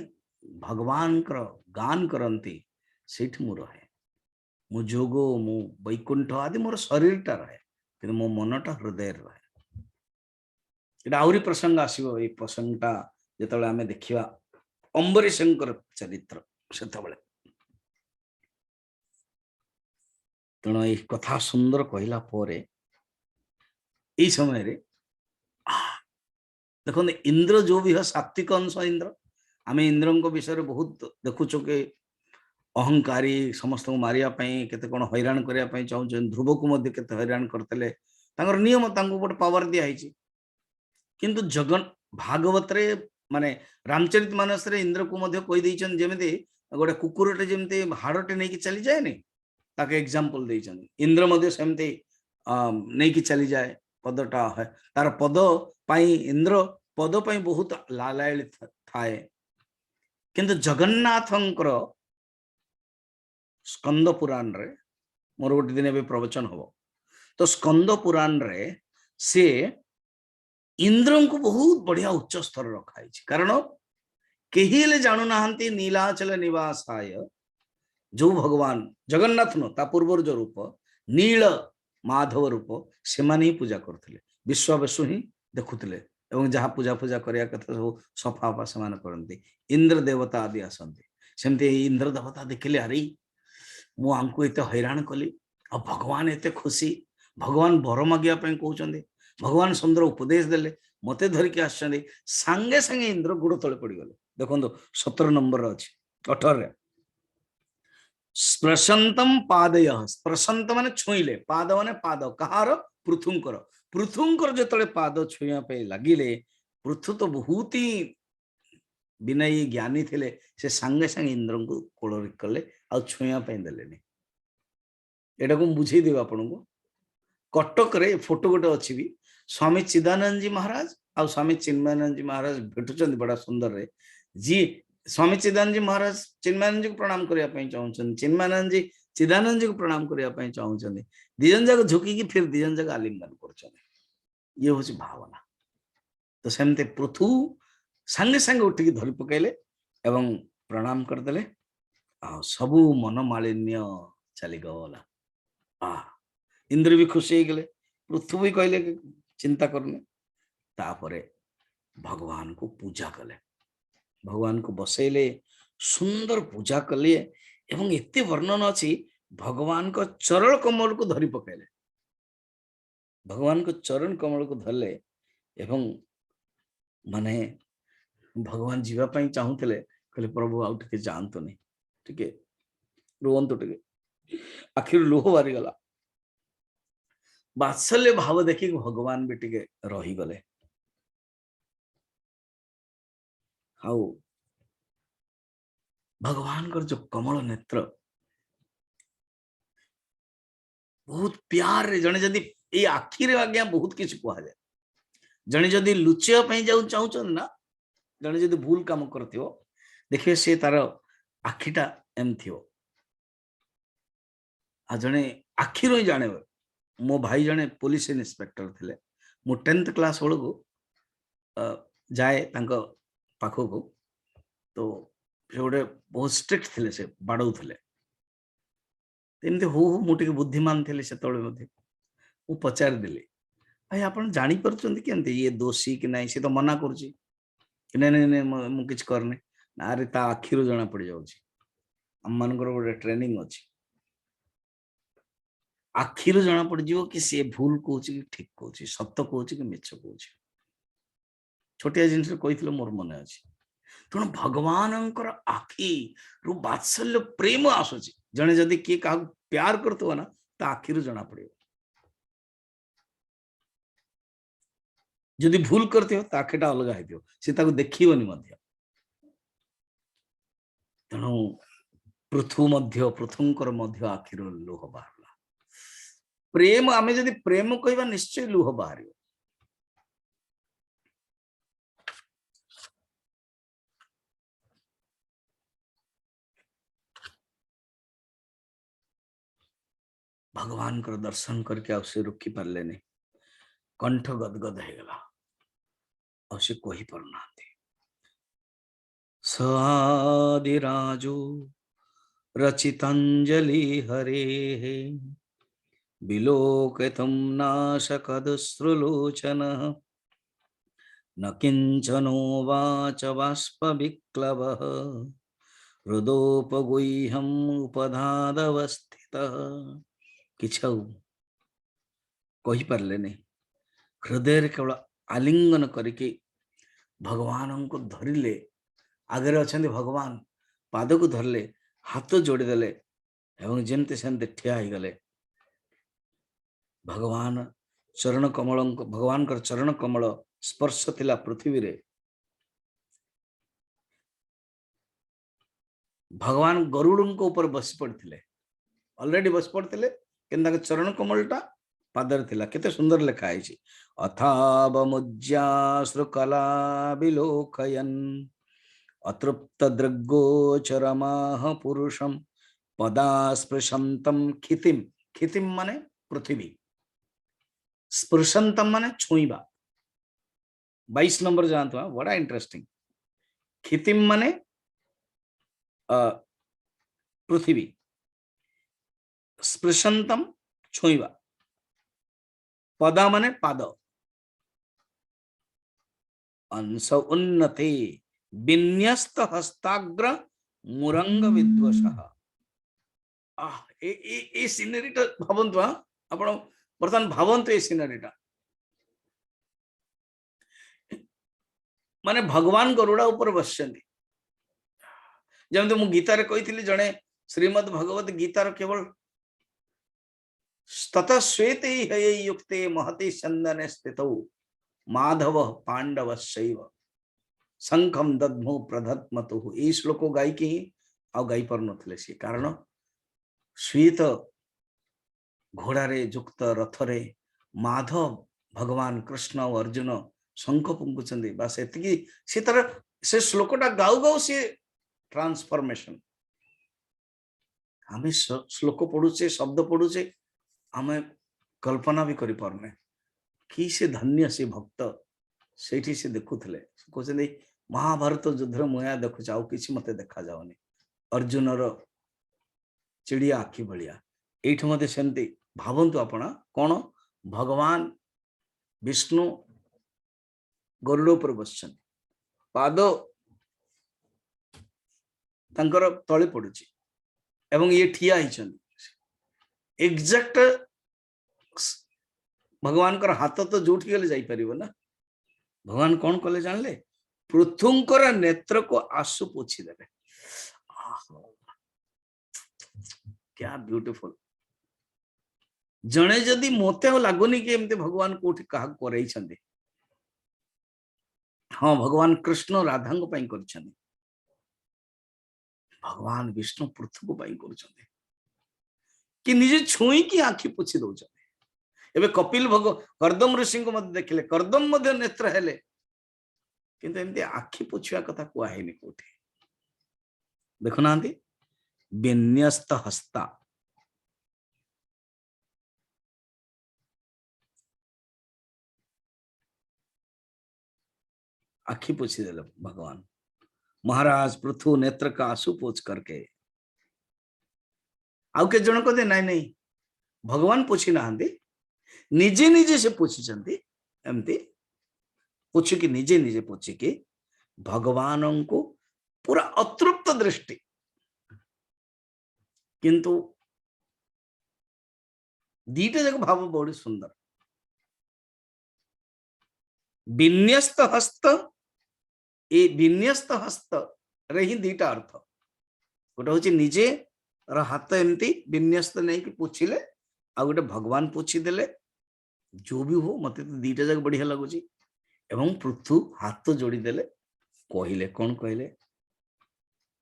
भगवान कर गान करंती सेठ मु रहे मु जोगो मु वैकुंठ आदि मोर शरीर टा रहे कि मो मनटा हृदय रहे। एटा आउरी प्रसंग आसीबो ए प्रसंगटा जेतले आमे देखिबा अम्बरीशंकर चरित्र सेतबेले। तेणु ये कथा सुंदर कहला परे यही समय रे देखो इंद्र जो भी है सात्विक अंश इंद्र आमे इंद्र विषय बहुत देखुचु कि अहंकारी समस्त को मारिया केते कोन हैरान करिया पई चाहू ध्रुव को मध्य केते हैरान करतले तांकर नियम तांको गोटे पावर दिया है किंतु जगन भागवत रे माने रामचरित मानस रे इंद्र को मध्य कहि दैछन जेमिति गोटे कुकुरटे जेमिति हाड़टे नै कि चली जाय नै ताके एग्जांपल दैछन इंद्र मध्य सेमति नै कि चली जाय पदटा है तार पद पई इंद्र पद पई बहुत लालायिल थाए किंतु जगन्नाथंकर स्कंद पुराण रे मोर गोटे दिन ए प्रवचन हबो तो स्कंद पुराण रे से इंद्र को बहुत बढ़िया उच्च स्तर रखा है कारण कही हेले जानू नाहंती नीलाचल निवासाय जो भगवान जगन्नाथ नो ता पूर्वर जो रूप नील माधव रूप से माने ही पूजा करथिले विश्वावसु ही देखुथिले एवं जहाँ पूजा पूजा करिया कथा सब सफा पा समान करंती इंद्र देवता आदि आसंती सेमते इंद्र देवता देखिले अरे मु आंको एते हैरान कली आ भगवान एते खुशी भगवान बर मागिया पई कहउचंदी भगवान सुंदर उपदेश देले मते धरिक आछंदी संगे संगे इंद्र गुड़ तले पड़ी गले देखो 17 नंबर अछि 18 रे स्प्रशंतम पादय स्प्रशंत माने छुईले पाद माने पाद कहार पृथुंकर जतले पाद छुइया पे लागिले पृथु तो बहुत ही विनयी ज्ञानी थिले से संगे संगे इंद्र को कोल कले आ छुइया पे देलेनी एटा को बुझेई देबा आपन को कटक रे फोटो गोटे अछि भी स्वामी चिदानंद जी महाराज और स्वामी चिन्मयानंद जी महाराज भेटुचंदी बड़ा सुंदर रे जी स्वामी चिदानंद जी महाराज चिन्मयानंद जी को प्रणाम करिया पई चाहउचंदी चिन्मयानंद जी चिदानंद जी को प्रणाम करिया पई चाहउचंदी दिजन जग झुकी की फिर दिजन जग आलिंगन करचंदी ये होची भावना तो सेमते पृथु संगे संगे उठी धरि पकेले एवं प्रणाम कर देले आ सबु मन मालिन्य चली गला आ इंद्र भी खुशी हो गले पृथु भी कहले चिंता करने तापरे भगवान को पूजा कले भगवान को बसैले सुंदर पूजा कले एवं एते वर्णन अछि भगवान को चरण कमल को धरि पकेले भगवान को चरण कमल को धरले एवं माने भगवान जीवा पई चाहूतले कहले प्रभु आउ टिके जानतो नहीं टिके रोवंतो टिके आखिर लोह बारी गला वात्सल्य भाव देखी भगवान भी टिके रही गले हाउ भगवान कर जो कमल नेत्र बहुत प्यार रे जने जदी ए आखी रे आज्ञा बहुत किछ कहा जाय जने जदी लुचिया पई जाउ चाहउचन ना जने जदी भूल काम करथियो देखिए से तार आखीटा एम थियो आ जने आखी रो जाने मो भाई जने पुलिस इन्स्पेक्टर थिले मो 10th क्लास होल को जाए तांको पाखो को तो से गोटे बहुत स्ट्रिक्ट थिले से बाडौ थिले तेमते हो मोटे बुद्धिमान थिले से तळे मध्ये मु पचार दिले भाई आपण जानि परचंदी केनते ये दोषी कि नाही से तो मना करछि कि नहीं नहीं मु किछ करने अरे ता आखिरो जणा पड़ जाउछि हम मानकर गोटे ट्रेनिंग अछि आखिर जना पड़ जीवो कि से भूल कहूची कि ठीक कहूची सत्य कहूची कि मिछ कहूची छोटिया जिनस कहिथिलो मोर मने अछि तण भगवानंकर आखि रु वात्सल्य प्रेम आसुची जने जदी के का प्यार करतो ना ता आखिर जना पड़ियो जदी भूल करते हो ता आखिटा अलग हेतियो से ताको देखियोनी मध्य तणो पृथुंकर मध्य आखिर लोह बाहरला प्रेम आमे जदी प्रेम कहबा निश्चय लोह बाहरियो भगवान कर दर्शन करके से रुकी पारे नहीं कंठ गदगद हो गला से कही पारना सादिराजो रचितांजलि हरे विलोकितं नाशकदश्रुलोचन न किंचनो वाच बाष्प विक्लवः हृदोपगुह्यम उपधादवस्थितः किछौ कही पारले नहीं हृदय केवल आलिंगन करके भगवान को धरिले आगे अच्छा भगवान पाद को धरले हाथ जोड़ीदे एवं जमती सेमती ठिया हो गले भगवान चरण कमल भगवान चरण कमल स्पर्श थिला पृथ्वी रे भगवान गरुड़ ऊपर बसी पड़ते ऑलरेडी बस पड़ते कि चरण कमलटा पादर थिला केते सुंदर लिखा है अथावमुज्याश्रुकला विलोकयन् अतृप्त दृग्गोचरमाह पुरुषम पदास्पृशंतम खितिम खितिम माने पृथ्वी स्पृशंतम माने छुईबा 22 नंबर जानते हैं बड़ा इंटरेस्टिंग खितिम माने पृथ्वी स्पृशंतम छुईबा पदा माने पाद अंश उन्नते विन्यस्त हस्ताग्र मुरंग विद्वषः ए सिनेरीटा भावन्तु आपण बर्तमान भावन्तु ए सिनेरीटा माने भगवान गरुड़ा ऊपर बसचंदी जमते मु गीता रे कहिथिली जणे श्रीमद् भगवत गीता रो केवल ततः श्वेते हये युक्ते महति चंदने स्थितौ माधव पांडव शैव शंखम दद्मो प्रधत्मतु ए श्लोक गाई की आ गाई पर नथिले से कारण श्वेत घोड़ा रे युक्त रथ रे माधव भगवान कृष्ण और अर्जुन शंख फुंकुचंदी बस एतिकी से तरह से श्लोकटा गाउ गाउ से ट्रांसफॉर्मेशन हमें श्लोक पढ़ुचे शब्द पढ़ुचे हमें कल्पना भी करि पारने कि से धन्य से भक्त सेठी से देखुथले कहते महाभारत युद्ध मुया देखु आउ किसी मते देखा जाओनी अर्जुन रो चिड़िया आखि भलिया एठी मते सेमती भावंतु आपण कोन भगवान विष्णु गरुड़ पर बसछन पाद तंकर तळे पडुची एवं ये ठिया हिचन एग्जैक्ट भगवान कर हाथ तो जोठी गले जाई परिबो ना भगवान कौन कले जानले पृथुंकर नेत्र को आंसु पोछि देले क्या ब्यूटीफुल जणे जदि मोते लागुनी कि एमते भगवान कोठी कहा करई छंदे हाँ भगवान कृष्ण राधा को पई करछन भगवान विष्णु पृथु को पई करछन कि निजे छुई की आंखी पोछि दउछन एबे कपिल भग कर्दम ऋषि को मत देखले कर्दम मध्य नेत्र हेले किंतु एमती आखि पोछिया कथा कुआ हेनी कोठी देखुनांती विन्यस्त हस्ता आखि पोछि देले भगवान महाराज पृथु नेत्र का आंसू पोछ करके आउ के जन को दे नहीं नहीं भगवान पोछि नांदी निजे निजे से पूछी एमती पूछ कि निजे निजे पूछी कि भगवान को पूरा अतृप्त दृष्टि किंतु दीटा जगह भाव बड़ी सुंदर विन्यस्त हस्त ए विन्यस्त हस्त रे ही दीटा अर्थ गोटे हूँ निजे हाथ एमती विन्यस्त नहीं कि पूछिले आ गोटे भगवान पूछी देले जो भी हो मत तो दीटा जगह बढ़िया लगुच एवं पृथु हाथ जोड़ी देले कहले कौन कहले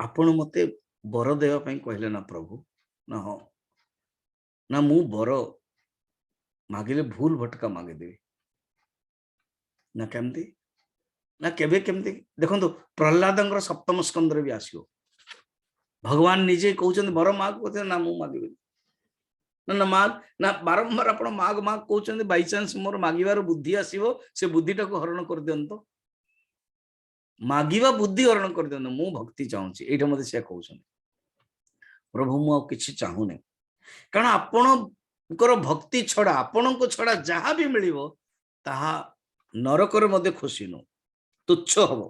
आपण मते बर देवा पई कहले ना प्रभु ना हो ना मु बर मागिले भूल भटका मागे देवी ना केमती ना केबे केमती देखो प्रहलाद सप्तम स्कंद भी आसियो भगवान निजे कहते बर माग कहते ना मु मागे ना ना माग ना बारंबार आप माग माग कहते बाई चांस मोर मागिबार बुद्धि आसीबो से बुद्धिटा को हरण कर दियंतो मागिबा बुद्धि हरण कर दियंतो मु भक्ति चाहूची एटा मते से कहउछन प्रभु मु किछि चाहू नै कारण आपणकर भक्ति छड़ा आपण को छड़ा जहाँ भी मिलिबो ताहा नरकर मध्य खुशी नो तुच्छ हबो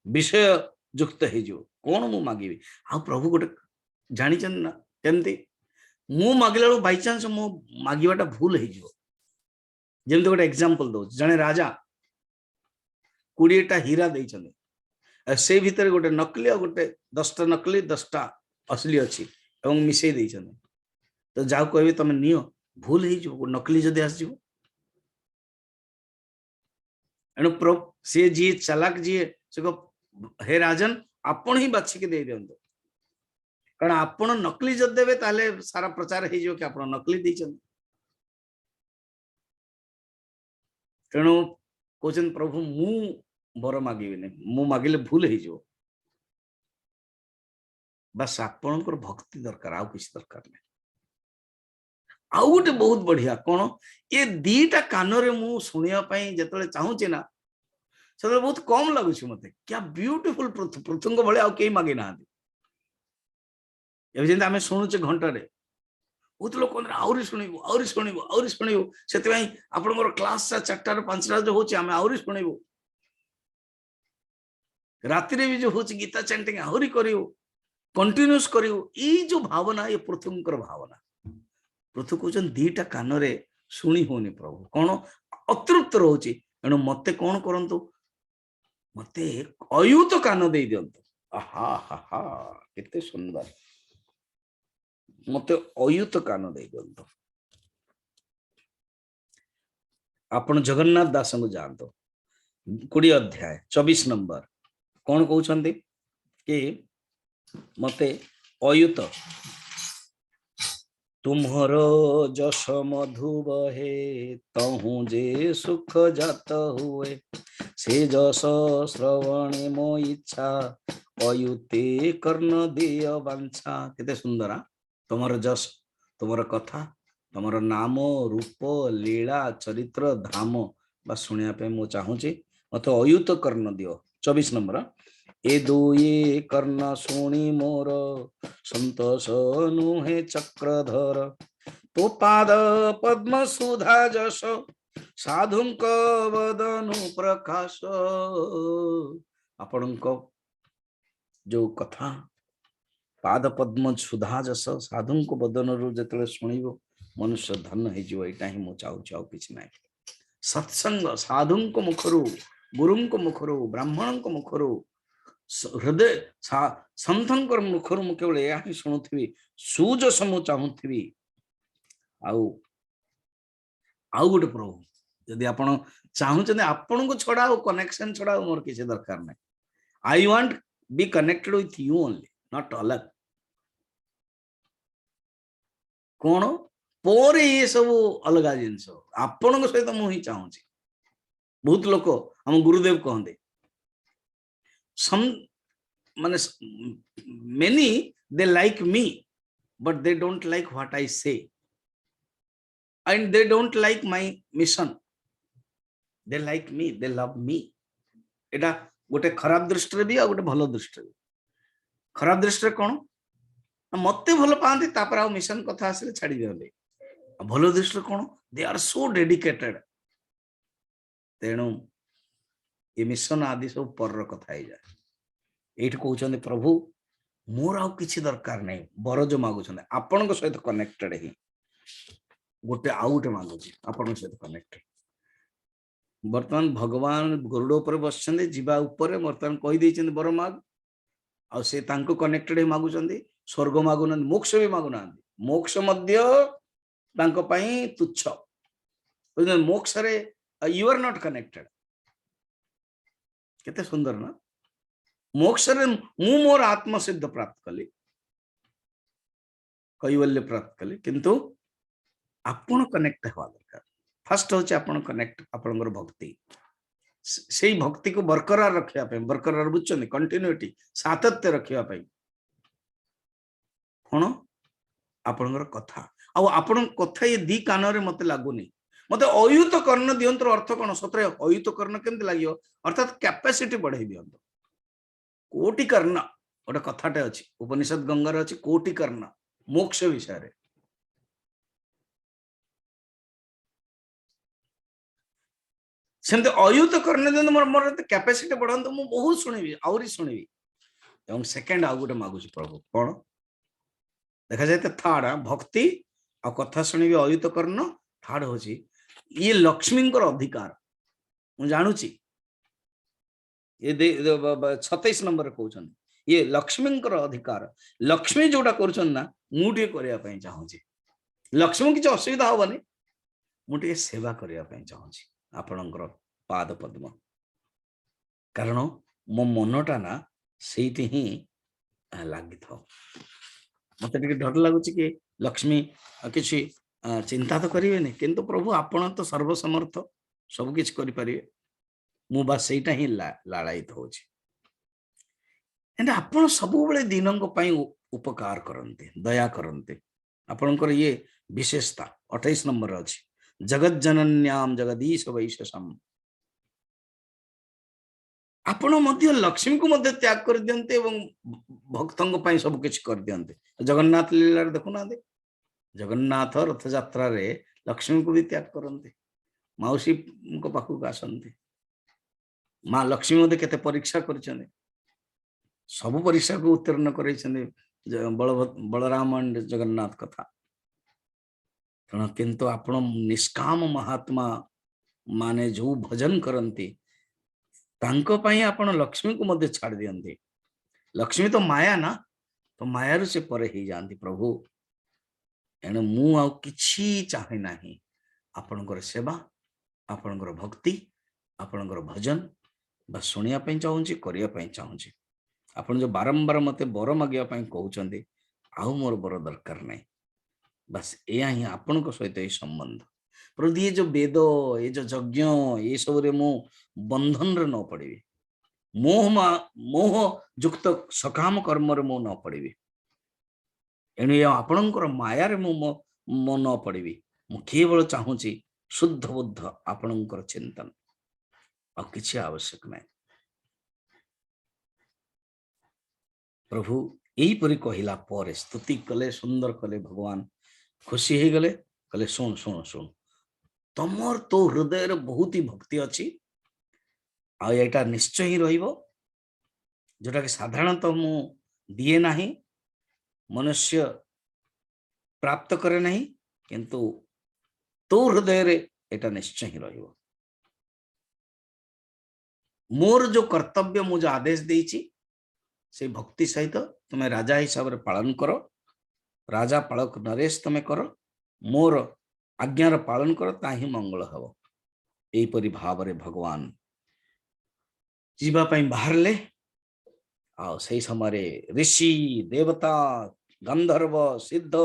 विषय युक्त हे जो कोन मु मागिबी आ प्रभु गोटे जानि छन ना केमती मु मागिला बाई चांस मो मागिबाटा भूल हे जो जेमते गोटे एग्जांपल दो जने राजा 20टा हीरा देइछन से भितर गोटे नकली और गोटे 10टा नकली 10टा असली अच्छी एवं मिसई देइछन तो जाओ कहबे तुम नियो भूल ही जो नकली जदि आस जीव एणु प्रभु से जी चालाक जी से को हे राजन आपण ही बाछी के दे दियंतो कारण आपण नकली जद देबे ताले सारा प्रचार हे जो कि आपण नकली देइछन तेणु कहते प्रभु मु बर मागिबिनी मु मागिले भूल हो जो बस आपणकर भक्ति दरकार आउ किसी दरकार नहीं आउ गोटे बहुत बढ़िया कौन ये दीटा कान रे मु सुनिया पई जतले चाहूची ना से बहुत कम लगुच मते क्या ब्यूटीफुल पृथुंग भले आउ केही मागे ना एबे जेंता हमें सुनुचे घंटा रे बहुत लोक आउरी शुणिबो आउरी शुणिबो आउरी शुणिबो सेते पई आपनकर क्लास 4टा रो 5टा जो होची हमें आउरी शुणिबो राति रे भी जो होची गीता चैंटिंग आउरी करियो कंटिन्यूस करियो ई जो भावना ये पृथुंकर भावना पृथु कहउछन दीटा कान रे सुनी होनी प्रभु कोन अतृप्त रहउची एणु मते कोन करंतु मते अयुत कान दे दियंतु आहा हा हा केते सुंदर मते अयुत कान दे दियंतु आपण जगन्नाथ दास को जानतो 20 अध्याय 24 नंबर कौन कहउछंती कि मते अयुत तुम्हारो जस मधु बहे तहु जे सुख जात हुए से जस श्रवणे मो इच्छा अयुते कर्ण दिय वांछा केते सुंदर तुम्हारो जस तुम्हारो कथा तुम्हारो नाम रूप लीला चरित्र धाम बस सुनिया पे मु चाहूची मते अयुत कर्ण दियो 24 नंबर ए दुए कर्ण सुनी मोर संतोष नुहे चक्रधर तो पाद पद्म सुधा जस साधुंक वदनु प्रकाश आपणक जो कथा पाद पद्म सुधा जस साधुंक वदन रु जतले सुनिबो मनुष्य धन हे जो एटा ही मु चाहू चाहू किछ नाही सत्संग साधुंक मुखरु गुरुंक मुखरु ब्राह्मणंक मुखरु हृदय संतंकर मुखरु मु केवल या ही सुनुथिबी सुजस मु चाहूथिबी आउ आउ गोटे प्रभु यदि आपण चाहूचंदे आपण को छडा कनेक्शन छडा मोर किसी दरकार नाही I want be connected with you only not अलग कोण पर ये सब अलग जिनस आपण सहित मुझे चाहूँगी बहुत लोक हम गुरुदेव कहते सम माने many they like me but they don't like what I say and they don't like my mission they like me they love me एटा गोटे खराब दृष्टि भी आ गोटे भलो दृष्टि खराब दृष्टि कौन मते भल पाती तापर आ मिशन कथा आसे छाड़ी दिले भलो दृष्टि कौन दे आर सो डेडिकेटेड तेणु ये मिशन आदि सब पर कथा ही जाए ये कहते प्रभु मोर आउ किसी दरकार नहीं बर जो मागुं आपण सहित कनेक्टेड ही गोटे आउ गोटे मागुची आपण सहित कनेक्टेड बर्तमान भगवान गरुड़ उपर बस जीवा उपर बर्तमान कही बर माग आ से कनेक्टेड ही मागुचंदी स्वर्ग मागुना मोक्ष भी मागुना मोक्ष मध्य तुच्छ मोक्ष रे यू आर नॉट कनेक्टेड केते सुंदर ना मोक्ष रे मु मोर आत्म सिद्ध प्राप्त कली कैवल्य प्राप्त कली किंतु आपण कनेक्ट हवा दरकार फर्स्ट होचे आपण कनेक्ट आपनकर भक्ति से भक्ति को बरकरार रखिया पे बरकरार बुझछन कंटिन्यूटी सातत्य रखिया पे कोन आपनकर कथा आ आपण कथा ये दी कान रे मते लागुनी मते अयुत कर्ण दियंतर अर्थ कोन सतरे अयुत कर्ण केमते लागियो अर्थात कैपेसिटी बढ़ाई दियंत कोटि कर्ण गोटे कथाटे अछि उपनिषद गंगार अछि कोटि कर्ण मोक्ष विषय रे सेमते अयुत कर्ण दिन मोर मोर कैपेसिटी बढ़ांत मु बहुत सुनिबी आउरी सुनिबी एवं सेकंड आउ गोटे मागुची प्रभु कोन देखा जाए थर्ड भक्ति आ कथा सुनिबी अयुत कर्ण थर्ड होची ये लक्ष्मी अधिकार मु जानुची ये 27 नंबर कहउछन ये लक्ष्मींकर अधिकार लक्ष्मी जोटा करूछन ना मुटे करिया पई चाहूची लक्ष्मी किछ असुविधा होबनी मुटे सेवा करिया पई चाहूची आपणकर पाद पद्म कारण मो मनटा ना सेठी ही लागि थाओ मते टिके डर लागुची कि लक्ष्मी किछि चिंता तो करिवे नहीं किंतु प्रभु आपण तो सर्वसमर्थ सब किछ करि परिवे मु बा सेटा ही लाड़ायित होची एंड आपण सबु बेले दिनंग पई उपकार करंते दया करंते आपणकर ये विशेषता 28 नंबर अछि जगत जनन्याम जगदीश वैशेषम आपण मध्य लक्ष्मी को मध्य त्याग कर दियंते एवं भक्तंग पई सब किछ कर दियंते जगन्नाथ लीला देखु ना दे जगन्नाथ रथ यात्रा रे लक्ष्मी को भी त्याग करंते माउसी को पाखु आसंते माँ लक्ष्मी मध्य केते परीक्षा करछने सब परीक्षा को उत्तीर्ण करैछने बलराम एंड जगन्नाथ कथा तेणु किंतु आपण निष्काम महात्मा माने जो भजन करंती तांको पई आपण लक्ष्मी को मध्य छाड़ दियंती लक्ष्मी तो माया ना तो माया से परे ही जानती प्रभु एणु मु आ किछि चाहे नाही आपणकर सेवा आपणकर भक्ति आपणकर भजन बस शुणिया पई चाहूची करिया पई चाहूची आपण जो बारंबार मते बर मागिया पई कहउचंदी आउ मोर बर दरकार नाही बस एया ही आपनको सहित ए संबंध प्रभु ये जो वेद ये जो यज्ञ ये सब रे मु बंधन रे न पड़िबी मोह युक्त सकाम कर्म रे मु न पड़िबी एणु आपणकर माया रे मु न पड़िबी मु केवल चाहूची शुद्ध बुद्ध आपणकर चिंतन आ किछि आवश्यक नाही प्रभु यही परी कहिला पर स्तुति कले सुंदर कले भगवान खुशी हो गले कले सुन सुन सुन तमर तो हृदय रे बहुत ही भक्ति अच्छी आ एटा निश्चय ही रहिबो जोटा कि साधारणतः मु दिए नाही मनुष्य प्राप्त करे नहीं किंतु तो हृदय रे एटा निश्चय ही रहिबो मोर जो कर्तव्य मु जो आदेश देइची से भक्ति सहित तुम्हें राजा हिसाब रे पालन करो राजा पालक नरेश तुम्हें करो मोर आज्ञार पालन करो ताही मंगल हब एपरी भाव रे भगवान जीवा पई बाहरले आ सही समय ऋषि देवता गंधर्व सिद्ध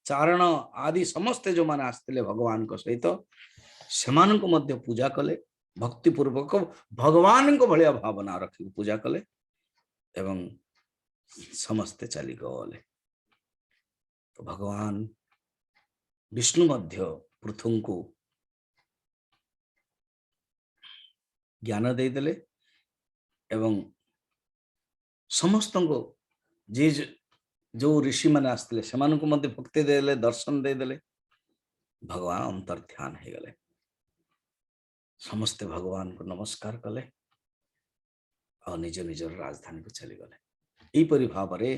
चारण आदि समस्ते जो माने आस्ते भगवान को सहित सेमान को मध्य पूजा कले भक्ति पूर्वक भगवान को भलिया भावना रखी पूजा कले एवं समस्ते चली गले तो भगवान विष्णु मध्य पृथु को ज्ञान दे देले एवं समस्त को जे जो ऋषि माने आस्ते सेमान को मध्य भक्ति देले दर्शन दे देले भगवान अंतर ध्यान हो गले समस्ते भगवान को नमस्कार कले और निज निज राजधानी को चली गले यहीपरि भाव रे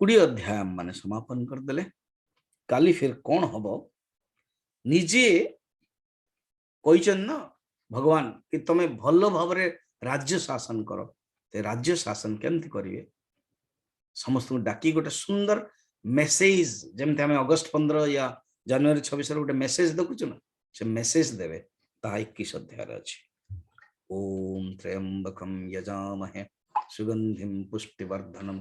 20 अध्याय माने समापन कर देले काली फिर कौन हबो निजे कहिचन ना भगवान कि तमे भलो भाव रे राज्य शासन करो ते राज्य शासन केमति करिवे समस्त डाकी गोटे सुंदर मेसेज जेमते हमें अगस्त 15 या जनवरी 26 रे गोटे मेसेज देखुछ ना से मेसेज देवे ता 21 अध्याय अछि ओम त्र्यंबकम यजामहे सुगंधिम पुष्टिवर्धनम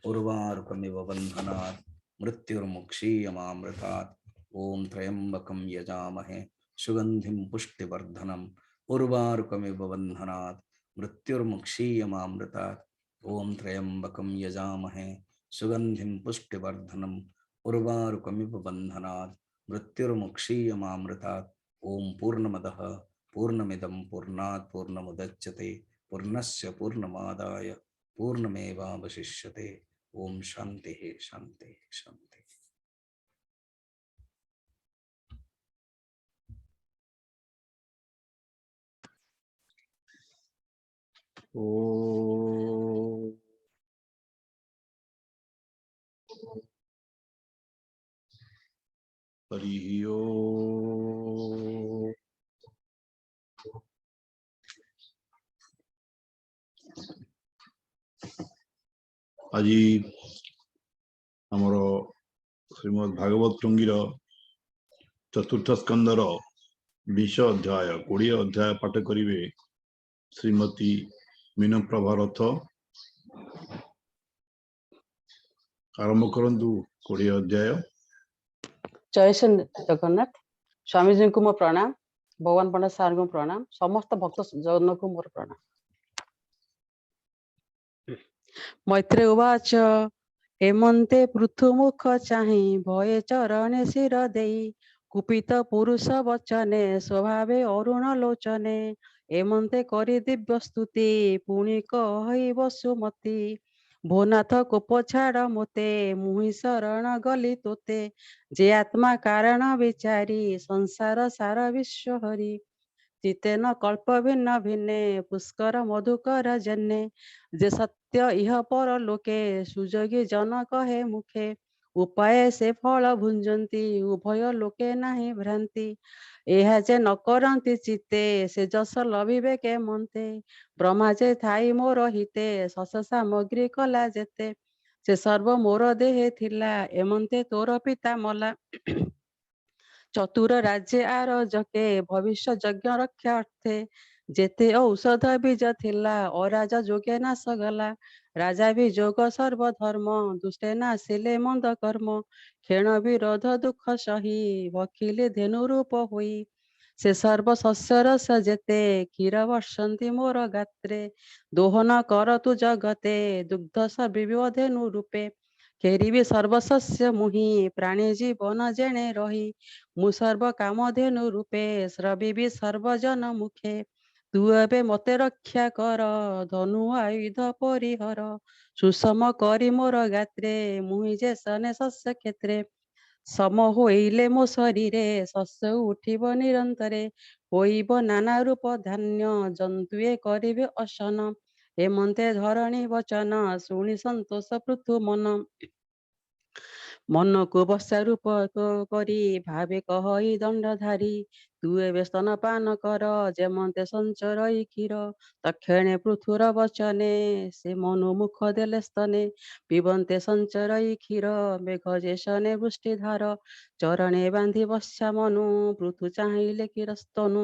उर्वारुकमिव बन्धनात् मृत्युर्मुक्षीयमामृतात् ओम त्र्यंबकम यजामहे सुगंधिम पुष्टिवर्धनम उर्वारुकमिव बन्धनात् मृत्युर्मुक्षीयमामृतात् ओम त्र्यंबकम यजामहे सुगंधिम पुष्टिवर्धनम उर्वारुकमिव बन्धनात् मृत्युर्मुक्षीयमामृतात् ओम पूर्णमदः पूर्णमिदं पूर्णात् पूर्णमुदच्यते पूर्णस्य पूर्णमादाय पूर्णमेवावशिष्यते ओम शांति शांति शांति। ओ हरि ओम। आज हमरो श्रीमद् भागवत टुंगीर चतुर्थ स्कंदर 20 अध्याय 20 अध्याय पाठ करिवे श्रीमती मीनप्रभा रथ। आरंभ करंतु 20 अध्याय। जय श्री जगन्नाथ। स्वामी जी को मो प्रणाम, भगवान पंडित सार को प्रणाम, समस्त भक्त जन को मोर प्रणाम। मैत्रेय उवाच हेमंते पृथुमुख चाहि भये चरणे शिर देई कुपित पुरुष वचने स्वभावे अरुण लोचने हेमंते करि दिव्य स्तुति पुनि कहि वसुमती भोनाथ कोप छाड़ मोते मुहि शरण गली तोते जे आत्मा कारण विचारी संसार सार विश्व हरि चितेन कल्प भिन्न भिन्ने पुष्कर मधुकर जन्ने जे सत्य इह पर लोके सुजोगी जन कहे मुखे उपाय से फल भुंजती उभय लोके नाही भ्रांति एहा जे न करंती चिते से जस लभिबे के मन्ते ब्रह्मा जे थाई मोर हिते सस सामग्री कला जेते से सर्व मोर देहे थिला एमन्ते तोर पिता मला चतुर राज्य आर जके भविष्य यज्ञ रक्षा अर्थे जेते औषध बीज थिला अराजा जोगे नाश गला राजा भी जोग सर्वधर्म दुष्टे नासिले मंद कर्म क्षण विरोध दुख सही भखिले धेनु रूप होई से सर्व शस्य रस जेते क्षीर वर्षंती मोर गात्रे दोहन कर तु जगते दुग्ध सविव धेनु रूपे केरिबी सर्वशस्य मुहि प्राणी जीवन जेणे रही मु सर्व कामधेनु रूपे स्रविबी सर्वजन मुखे तू एबे मते रक्षा कर धनु आयुध परिहर सुषम करी मोर गात्रे मुहि जे सने शस्य क्षेत्रे सम होइले मो शरीरे शस्य उठिब निरंतरे होइब नाना रूप धान्य जंतुए करिबे असन हेमंते धरणी वचन शुणी संतोष पृथु मन मन को बसा रूप करी भावे कहई दंडधारी तू एबे स्तन पान कर जेमंते संचरई क्षीर तक्षणे पृथुर वचने से मनु मुख देले स्तने पिबंते संचरई क्षीर मेघ जेसने वृष्टिधार चरणे बांधी बस्या मनु पृथु चाहिले क्षीरस्तनु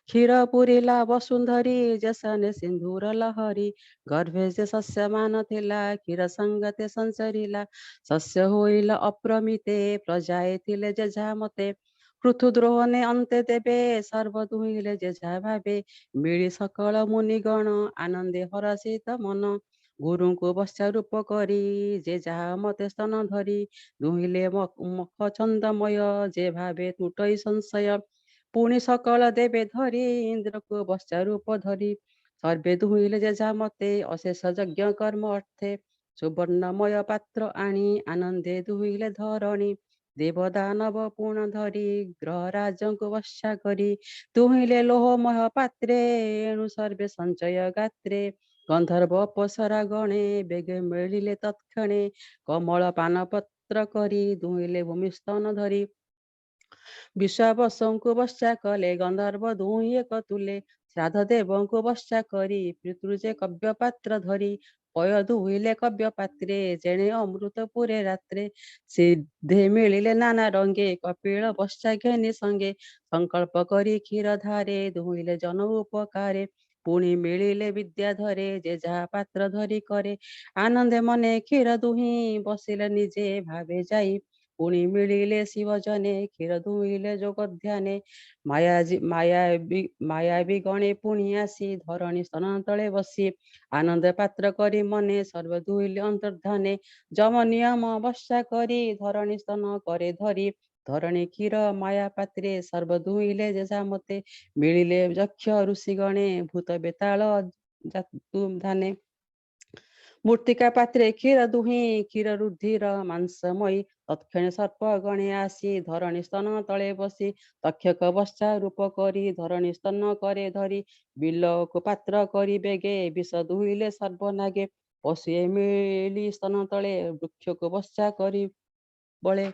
क्षीर पुरिला वसुंधरी जेसने सिंधुर लहरी गर्भे जे सस्यमान थिला क्षीर संगते संचरिला शस्य होइला अप्रमिते प्रजाए थिले जेझा मते पृथु द्रोहने अन्ते देबे सर्व दुहिले जेझा भावे मिली सकल मुनिगण आनंदे हरषित मन गुरुଙ୍କୁ बस्या रूप करी जे ଯାହା मते स्तन धरी दुहिले मुख छन्दमय जे भावे तुटई संशय पुनि सकल देवे धरी इंद्रକୁ बस्या रूप धरी सर्वे दुहिले जेझा मते अशेष यज्ञ कर्म अर्थे सुवर्णमय पात्र आणी आनंदे दुहिले धरणी देवदानव पूर्ण धरी ग्रह राजଙ୍କୁ बस्या करी दुहिले लोहमय पात्रे एणु सर्वे संचय गात्रे गंधर्व अपसरा गणे बेगे मिलिले तत्क्षणे कमल पान पत्र करी दुहिले भूमिस्तन धरी विश्वावसଙ୍କୁ बस्या कले गंधर्व दुहि एक तुले श्राद्ध देवଙ୍କୁ बस्या करी पितृजे कव्य पात्र धरी पय दुहिले कव्य पात्रे जेणे अमृत पुरे रात्रे सिद्धे मिलिले नाना रंगे कपिल बस्या घेनी संगे संकल्प करी क्षीर धारे दुहिले जन उपकारे पुनि मिलिले विद्या धरे जे ଯାହା पात्र धरी करे आनंदे मने क्षीर दुहि बसिले निजे भावे जाई पुनि मिलिले शिव जने क्षीर दुहिले जोग ध्याने मायाबी गणे पुनि आसी धरणी स्तन तले बसी आनंद पात्र करी मने सर्व दुहिले अंतर्धाने जम नियम बस्या करी धरणी स्तन करे धरी धरणी क्षीर माया पात्रे सर्व दुहिले जेझा मते मिलिले यक्ष ऋषि गणे भूत बेताल धाने मूर्तिका पात्रे क्षीर दुहि क्षीर रुधिर मांसमयी तत्क्षणे सर्प गणे आसी धरणी स्तन तले बसी तक्षक बस्या रूप करी धरणी स्तन करे धरी बिलको पात्र करी बेगे विष दुहिले सर्व नागे पशुए मिली स्तन तले वृक्षको बस्या करी बळे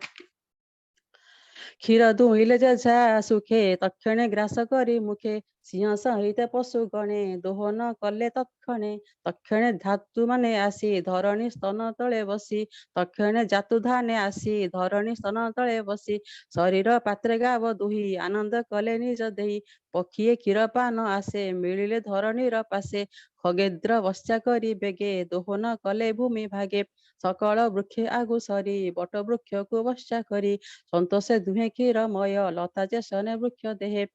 क्षीर दुहिले जेझा सुखे तक्षणे ग्रास करी मुखे सिंह सहित पशु गणे दोहन कले तत्क्षणे तक्षणे धातु माने आसी धरणी स्तन तले बसी तक्षणे जातु धाने आसी धरणी स्तन तले बसी शरीर पात्रे गाव दुही आनंद कले निज देही पक्षीए क्षीर पान आसे मिलिले धरणीर पासे खगेद्र बस्या करी बेगे दोहन कले भूमि भागे सकल वृक्ष आगु सरी बट वृक्ष को बस्या करी सन्तोषे दुहे क्षीरमय लता जेसने वृक्ष देहे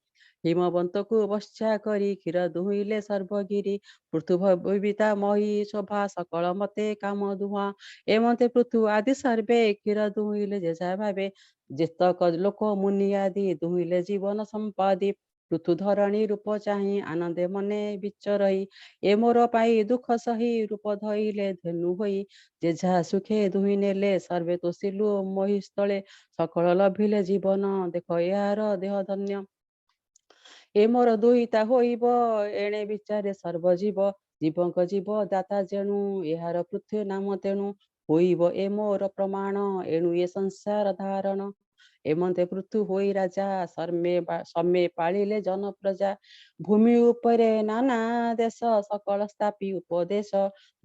हिमवंत को बस्या करी क्षीर दुहिले सर्वगिरी पृथु भविता मही शोभा सकल मते काम दुहा एमते पृथु आदि सर्वे क्षीर दुहिले जेसा भावे जेतक लोक मुनि आदि दुहिले जीवन संपादी पृथु धरणी रूप चाही आनंदे मने बिचरही ए मोर पाई दुख सही रूप धइले धेनु होई जेझा सुखे दुहि नेले सर्वे तोषिलु मोहि स्थले सकल लभिले जीवन देख यार देह धन्य ए मोर दुहिता होइब एणे विचारे सर्वजीव जीवଙ୍କ जीव दाता जेणु एहार पृथ्वी नाम तेणु होइब ए मोर प्रमाण एणु ए संसार धारण एमंते पृथु होई राजा सम्मे पाଳିले जन प्रजा भूमि उपरे नाना देश सकल स्थापी उपदेश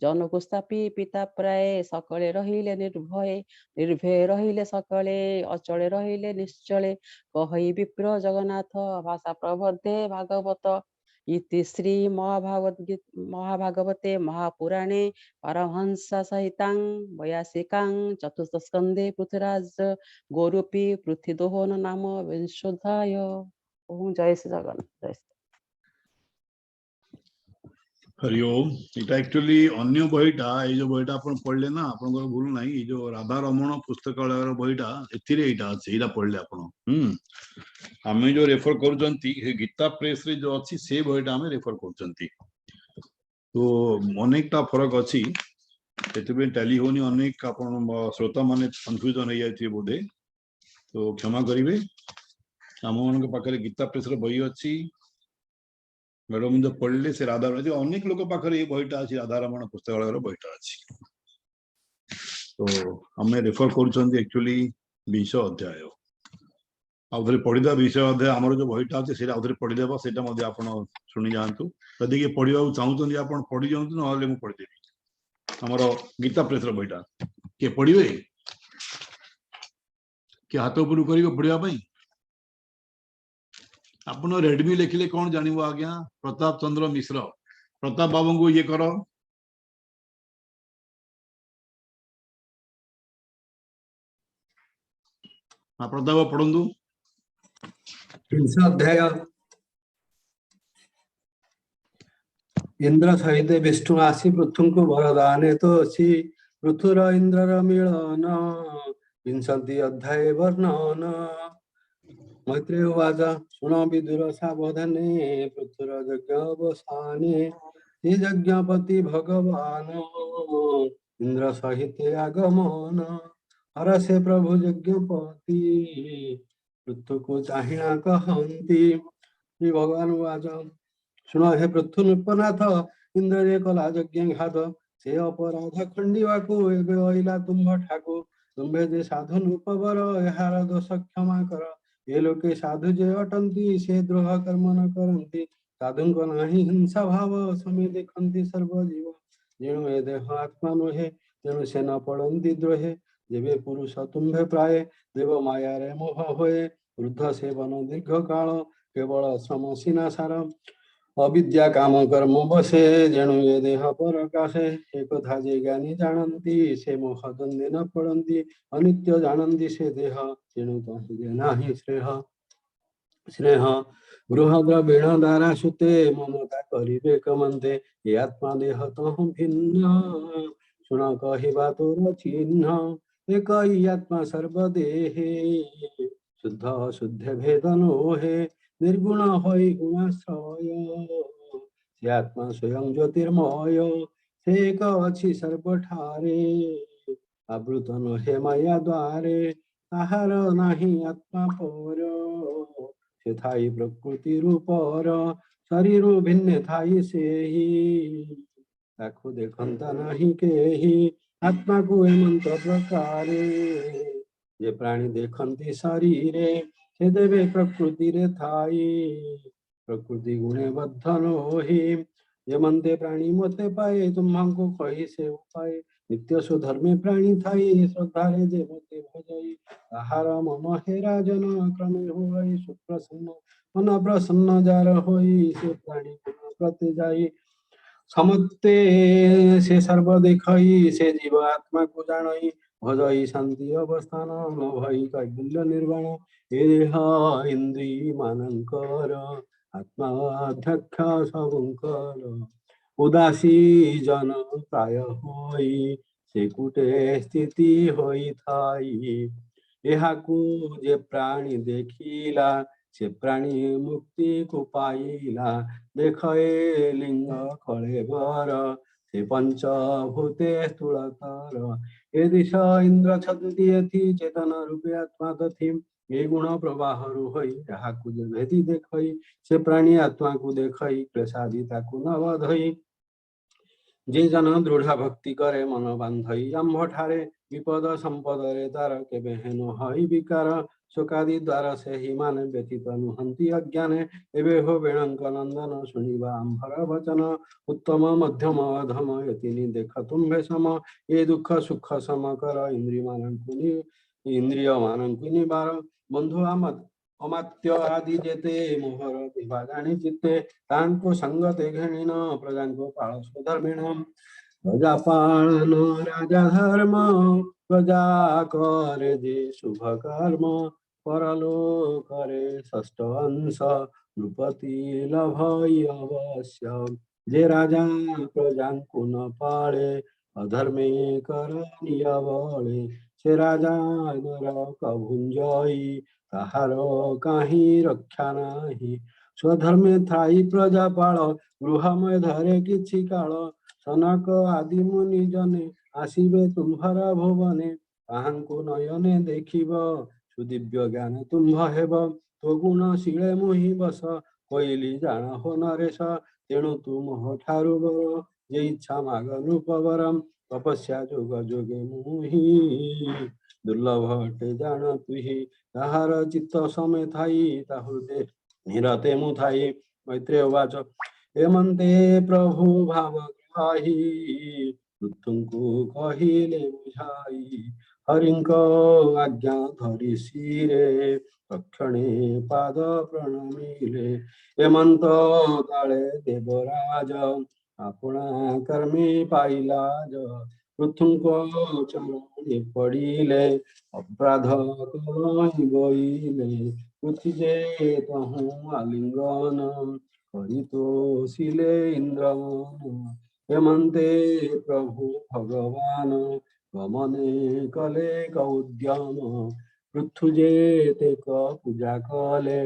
जनକୁ ସ୍ଥାପି ପିତା ପ୍ରାୟ ସକଳେ ରହିଲେ ନିର୍ଭୟ ରହିଲେ ସକଳେ ଅଚଳେ ରହିଲେ ନିଶ୍ଚଳେ କହି ବିପ୍ର ଜଗନ୍ନାଥ ଭାଷା ପ୍ରବର୍ଦ୍ଧେ ଭାଗବତ इति श्री महाभागवते महापुराणे परमहंस सहितां वयासिकां चतुर्थ स्कंदे पृथ्वीराज गोरूपी पृथ्वीदोहन नाम विंशोध्याय। ओम जय श्री जगन्नाथ जय श्री हरिओम এটা एक्चुअली अन्य বইটা এই যে বইটা আপন পড়লে না আপনাদের ভুল নাই এই যে রাধা রমণ পুস্তকালয়ର বইটা এଥିରେ এইটা আছে এইটা পড়লে আপন ଆମେ जो रेफर କରୁଛନ୍ତି ଗୀତା ପ୍ରେସ ରେ जो ଅଛି ସେ ବହିଟା ଆମେ रेफर କରୁଛନ୍ତି तो ଅନେକଟା ଫରକ ଅଛି ସେଥିପାଇଁ ଟାଲି ହୋନି ଅନେକ ଆପଣ ଶ୍ରୋତା ମାନେ କନଫ୍ୟୁଜन ହେଇ ଯାଇଥିବେ ବୋଧେ तो क्षमा करिवे ଆମ ମାନଙ୍କ ପାଖରେ ଗୀତା ପ୍ରେସ ର ବହି ଅଛି मैडम जो पढ़ले से राधा रमण अनेक लोक पाखरे ये बहिटा अछि राधा रमण पुस्तकालयर बहिटा अछि तो हमें रेफर करूछन्ती एक्चुअली 20 अध्याय आउथरे पढिदा 20 अध्याय हमर जो बहिटा अछि सेटा आउथरे पढि देबा सेटा मध्ये आपण सुनि जानतु यदि के पढिबा चाहउछन्ती आपण पढि जानतु न हले मु पढि देबी हमर गीता प्रेस रो बहिटा के पढिबे के हाथ ऊपर करियो पढिबा पई अपन रेडमी लिखिले कौन जानिबो आज्ञा प्रताप चंद्र मिश्र प्रताप बाबू को ये करो हाँ प्रताप पढ़ू अध्याय इंद्र सहित विष्णु आसी पृथु को वरदाने तो सी पृथुर इंद्र मिलन विंशति अध्याय वर्णन मैत्रेय उवाच शुण विदुर सावधाने पृथुर यज्ञावसाने हे यज्ञपति भगवान इंद्र सहित आगमन हरसे प्रभु यज्ञपति पृथु को चाहिना कहंती श्री भगवान उवाच शुण हे पृथु नृपनाथ इंद्र कला यज्ञ घात से अपराध खंडिवा को एबे अइला तुम्भ ठाकु तुम्भे जे साधु नृपवर एहार दोष क्षमा कर ये लोके साधु जे अटंती से द्रोह कर्म न करंती साधुंक नाही हिंसा भाव समे देखंती सर्वजीव जेणु ए देह आत्मा नुहे तेणु से न पड़ंती द्रोहे जेबे पुरुष तुम्भे प्राय देव माया रे मोह होए वृद्ध सेवन दीर्घ काल केवल श्रम सीना सार अविद्या काम कर्म बसे जेणु ये देह परकाशे एक कथा जे ज्ञानी जानती से मोह द्वंद्वे न पड़ंती अनित्य जानती से देह तेणु तहि नाही स्नेह गृह द्रवीण द्वारा सुते ममता करिबे कमंते ये आत्मा देह तह भिन्न शुण कहिबा तोर चिन्ह एक आत्मा सर्वदेहे शुद्ध शुद्ध भेद नोहे निर्गुण होई गुणाश्रय से आत्मा स्वयं ज्योतिर्मय से एक अछि सर्वठारे आवृत नहे माया द्वारे ताहार नाही आत्मा पर से थाई प्रकृति रूपर शरीर भिन्न थाई से ही ताकु देखंता नाही केही आत्मा को मंत्र प्रकारे जे प्राणी देखंती शरीरे से देवे प्रकृति रे थाई प्रकृति गुणे बद्धन होहि यमन्ते प्राणी मते पाए तुम्हांको कही से उपाय नित्य स्वधर्मे प्राणी थाई श्रद्धारे जे मते भजई ताहार मन हे राजन क्रमे होई सुप्रसन्न मन प्रसन्न जार होई से प्राणी गुण प्रति जाई समते से सर्व देखई से जीव आत्मा को जानई भजई शांति अवस्थान न भई कैबल्य निर्वाण एह इंद्री मानकर आत्मा अध्यक्ष सबंकर उदासी जन प्राय होई से कुटे स्थिति होई थाई एहाकू जे प्राणी देखिला से प्राणी मुक्ति को पाइला देखए लिंग कलेवर से पंचभूते स्थूलतर ए दिश इंद्र छंदी यथि चेतन रूपे आत्मा तथि ये गुण प्रवाह होई याहाकू जे भेदी देखई से प्राणी आत्मा को देखई क्लेशादि ताकू न बधई जे जन दृढ़ भक्ति करे मन बांधई आंभ ठारे विपद संपद रे तार केबे हेन हई विकार शोकादि द्वारा से ही मान व्यतीत नुहंती अज्ञाने एबे हो वेणंक नंदन शुणिबा आंभर वचन उत्तम मध्यम अधम यतिनि देख तुम्भे सम ये दुख सुख सम कर इंद्रिय मानंकु निबार बंधु आमद अमात्य आदि जेते मोहर विभा जानी चित्ते तांको संगते घेणिन प्रजांको पाळ स्वधर्मेण प्रजा पालन राजा धर्म प्रजा करे जे शुभ कर्म परलो करे षष्ठ अंश नृपति लभई अवश्य जे राजा प्रजांको न पाळे अधर्मे करनिय बळे से राजा नरक भुंजई ताहार काहि रक्षा नाही स्वधर्मे थाई प्रजा पाळ गृहमय धरे किछि काळ सनक आदि मुनि जने आसिबे तुम्हारा भुवने ताहांको नयने देखिब सुदिव्य ज्ञान तुम्भ हेब तो गुण शिळे मोहि बस कोइली जाण हो नरेश तेणु तुम ठारु बर जे इच्छा माग नृपवरम तपस्या जोग जोगे मुहि दुर्लभ अटे जाण तुहि ताहार चित्त समे थाई ताहुते निरते मुथाई मैत्रेय उवाच हेमन्ते प्रभु भाव ग्राही मृत्युंकु कहिले बुझाई हरिंक आज्ञा धरि शिरे रक्षणे पाद प्रणमिले हेमंत काले देवराज आपणा कर्मे पाइलाज पृथुंक चरणे पड़िले अपराध कहि गइले पृथ्वी तहु आलिंगन करि तोषिले इंद्रमन हेमंते प्रभु भगवान गमने कले कौद्यम पृथ्वी तेक पूजा कले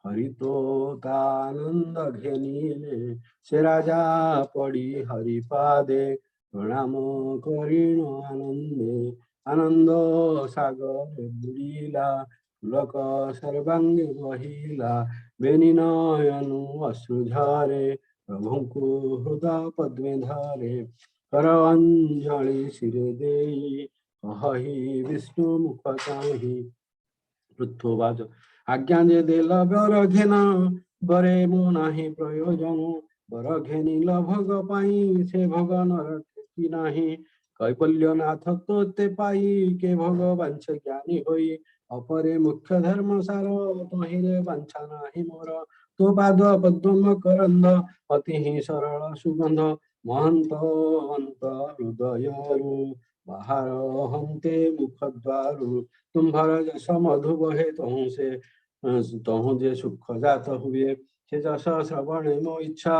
हरितो तानंद घेनिले से राजा पड़ी हरिपादे प्रणाम करिण आनंदे आनंद सागर बुड़िला पुलक सर्वांगे बहिला बेनी नयनु अश्रुधारे प्रभुंकु हृदय पद्मे धारे कर अंजलि शिरे देई कहि विष्णु मुख चाहि पृथ्वीवाच आज्ञा जे देल बर घेन बरे मो नाही प्रयोजन बर घेनिल भोग पाई से भोग नर की नाही कैबल्य नाथ तोते पाई के भोग वांछ ज्ञानी होई अपरे मुख्य धर्म सार तहिरे वांछा नाही मोर तो पाद पद्म करंद अति ही सरल सुगंध महंत अंत हृदयरु बाहर हंते मुख द्वारु तुम्हारा जस मधु बहे तहु जे सुख जात हुए से जस श्रवणे मो इच्छा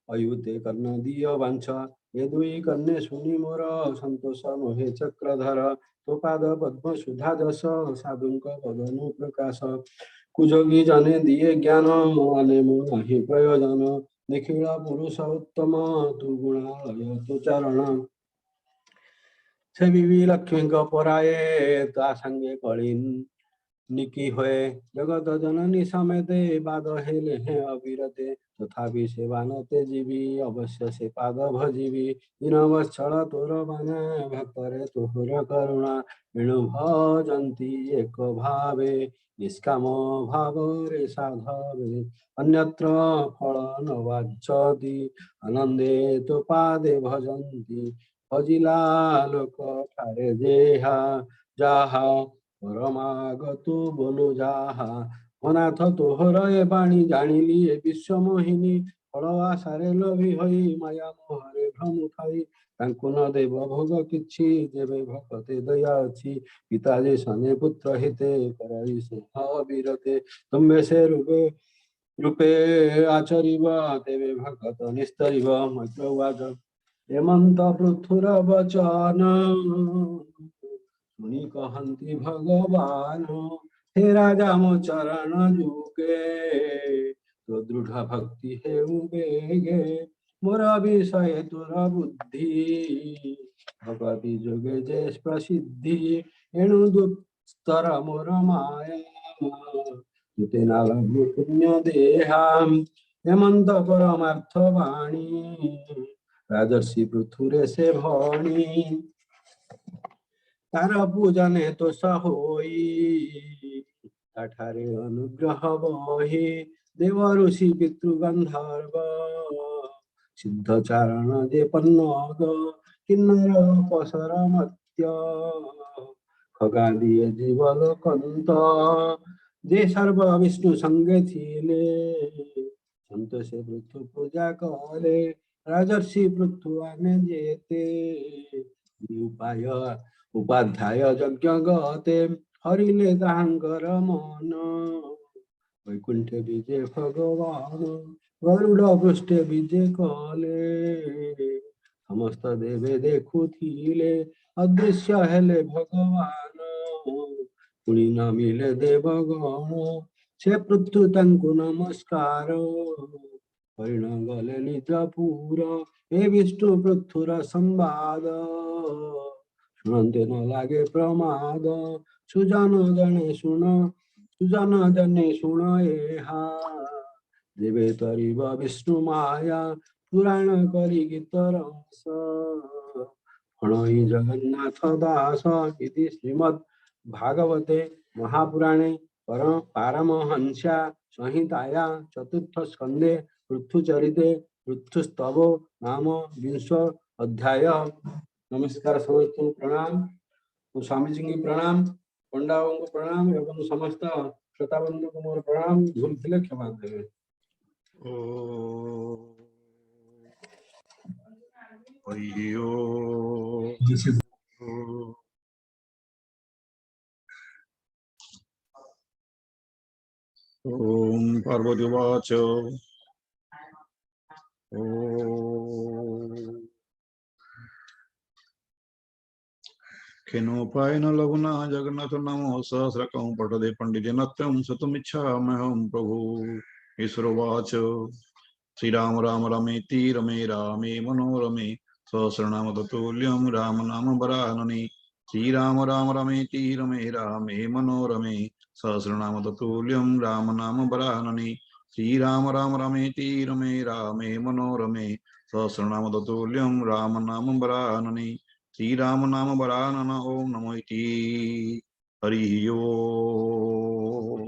अयुते कर्ण दिय वांछा ये दुई कन्ने सुनी मोर संतोष मोहे चक्रधर तो पाद पद्म सुधा जस साधुंक बदनु प्रकाश कुजोगी जने दिए ज्ञान आने मो नाही प्रयोजन निखिल पुरुष उत्तम तु गुणालय तु चरण से विवि लक्ष्मी पराये ता संगे कलिन निकी हुए जगत जननी समेते पाद हेले हैं अविरते तथापि सेवानते जीवी अवश्य से पाद भजीवी दिन वत्सल तोर बाना भक्तरे तोहर करुणा एणु भजन्ति एक भावे निष्काम भावरे साधवे अन्यत्र फल न वाञ्छति आनंदे तो पादे भजन्ति भजिला लोक ठारे जेहा जाहा परमागतु बोलो जाहा अनाथ तोहर ए बाणी जानिली ए विश्व मोहिनी फल आशारे लोभी होई माया मोहरे भ्रम खाई तांकु न देव भोग किछि देवे भक्ते दया अछि पिता जे सने पुत्र हिते कराई सिंह विरते तुम्बे से रूपे आचरिव देवे भगत निस्तरिव मैत्रवाद हेमंत पृथुर वचन सुनी कहन्ति भगवान हे राजा मो चरण जुगे तो दृढ़ भक्ति हे बेगे मोर विषय तुर बुद्धि भगवती जुगे जे प्रसिद्धि एणु दुस्तर मोर माया तुते नालभु पुण्य देहाम हेमंत परमार्थ वाणी राजर्षि पृथुरे से भणी तार पूजने तो सहोई ठारे अनुग्रह बही देव ऋषि पितृ गंधर्व सिद्ध चारण जे पन्नग किन्नर पसर मत्य खगादिए जीवल कंत जे सर्व विष्णु संगे थिले संत से पृथु पूजा करे राजर्षि पृथु आने जेते उपाय उपाध्याय यज्ञ गते हरिले तांकर मन वैकुंठ विजय भगवान गरुड़ पृष्ठ विजय कले समस्त देवे देखुथिले अदृश्य हेले भगवान पुणी न मिले देवगण से पृथु तंकु नमस्कार हरिण गले निजपुर हे विष्णु पृथुर संवाद शुणते न लागे प्रमाद सुजन जने शुण एहा देवे तरिव विष्णु माया पुराण करी गीत रस फणई जगन्नाथ दास इति श्रीमद् भागवते महापुराणे पारमहंस्या संहिताया चतुर्थ स्कंदे पृथुचरिते पृथुस्तवो नाम 20 अध्याय। नमस्कार समस्त प्रणाम स्वामी जी की प्रणाम पंडाओं को प्रणाम एवं समस्त श्रोताबंधु को मोर प्रणाम भूल थे क्षमा देवे। ओम पार्वती वाच खेनोपायन लघुना जगन्नाथ नमो सहस्रकं पठदे पंडिते नत्यं सतमिच्छाम्यहं प्रभु ईश्वरवाच श्रीराम राम रमेति रमे रामे मनोरमे सहस्रनाम तत्तुल्यं राम नाम वरानने श्रीराम राम रमेति रमे रामे मनोरमे सहस्रनाम तत्तुल्यं राम नाम वरानने श्रीराम राम रमेति रमे रामे मनोरमे सहस्रनाम तत्तुल्यं राम नाम वरानने श्रीराम नाम वरानन ओम नमो इति हरि ओम।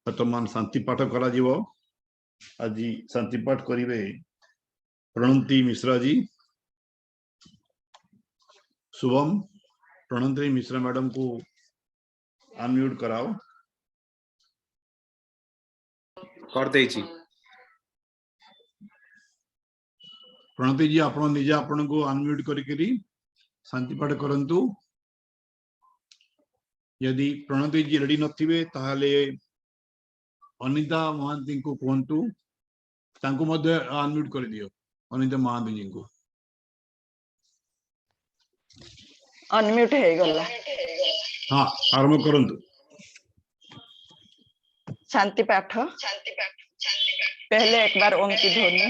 वर्तमान शांति पाठ करा जीवो। आज शांति पाठ करिवे प्रणंती मिश्रा जी। शुभम प्रणंती मिश्रा मैडम को अनम्यूट कराओ। कर देछि। प्रणति जी आपण निजे आपण को अनम्यूट करी शांति पाठ करंतु। यदि प्रणति जी रेडी नथिबे ताहाले अनिता महांती को कहंतु तांको मध्ये अनम्यूट कर दियो। अनिता महांती जी को अनम्यूट है गला। हाँ आरंभ करंतु। शांति पाठ पहले एक बार ओम की ध्वनि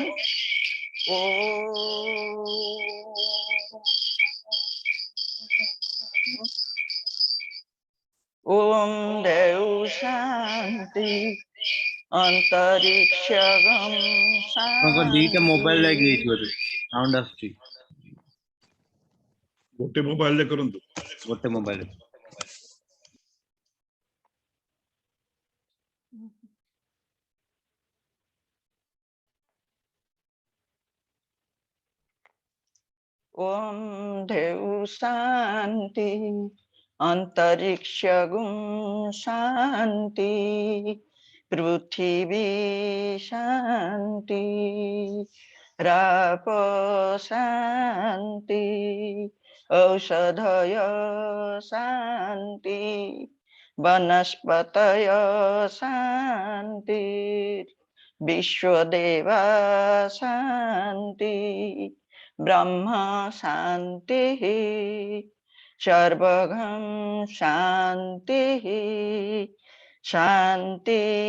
ओम शांति अंतरिक्षगम दीटा मोबाइल शांति लगे साउंड आसुची गोटे मोबाइल रे करंतु गोटे मोबाइल ओम देव शांति अंतरिक्षगुम शांति पृथ्वी शांति राप शांति औषधय शांति वनस्पतय शांति विश्वदेवा शांति ब्रह्म शांति सर्वगम शांति शांतिरेव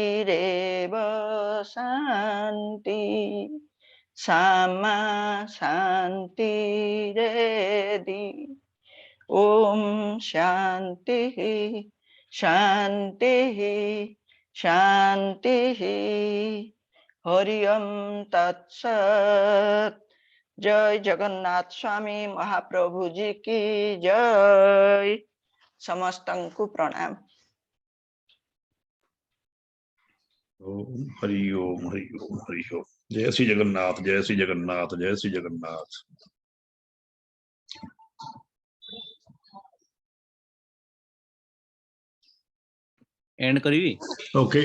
शांति सामा शांतिरेधि ओम शांति शांति शांति हरि ओम तत्सत। जय जगन्नाथ स्वामी महाप्रभु जी की जय। समस्तंकु प्रणाम। ओम हरि ओम हरि ओम हरि ओम। जय श्री जगन्नाथ, जय श्री जगन्नाथ, जय श्री जगन्नाथ। एंड करी ओके।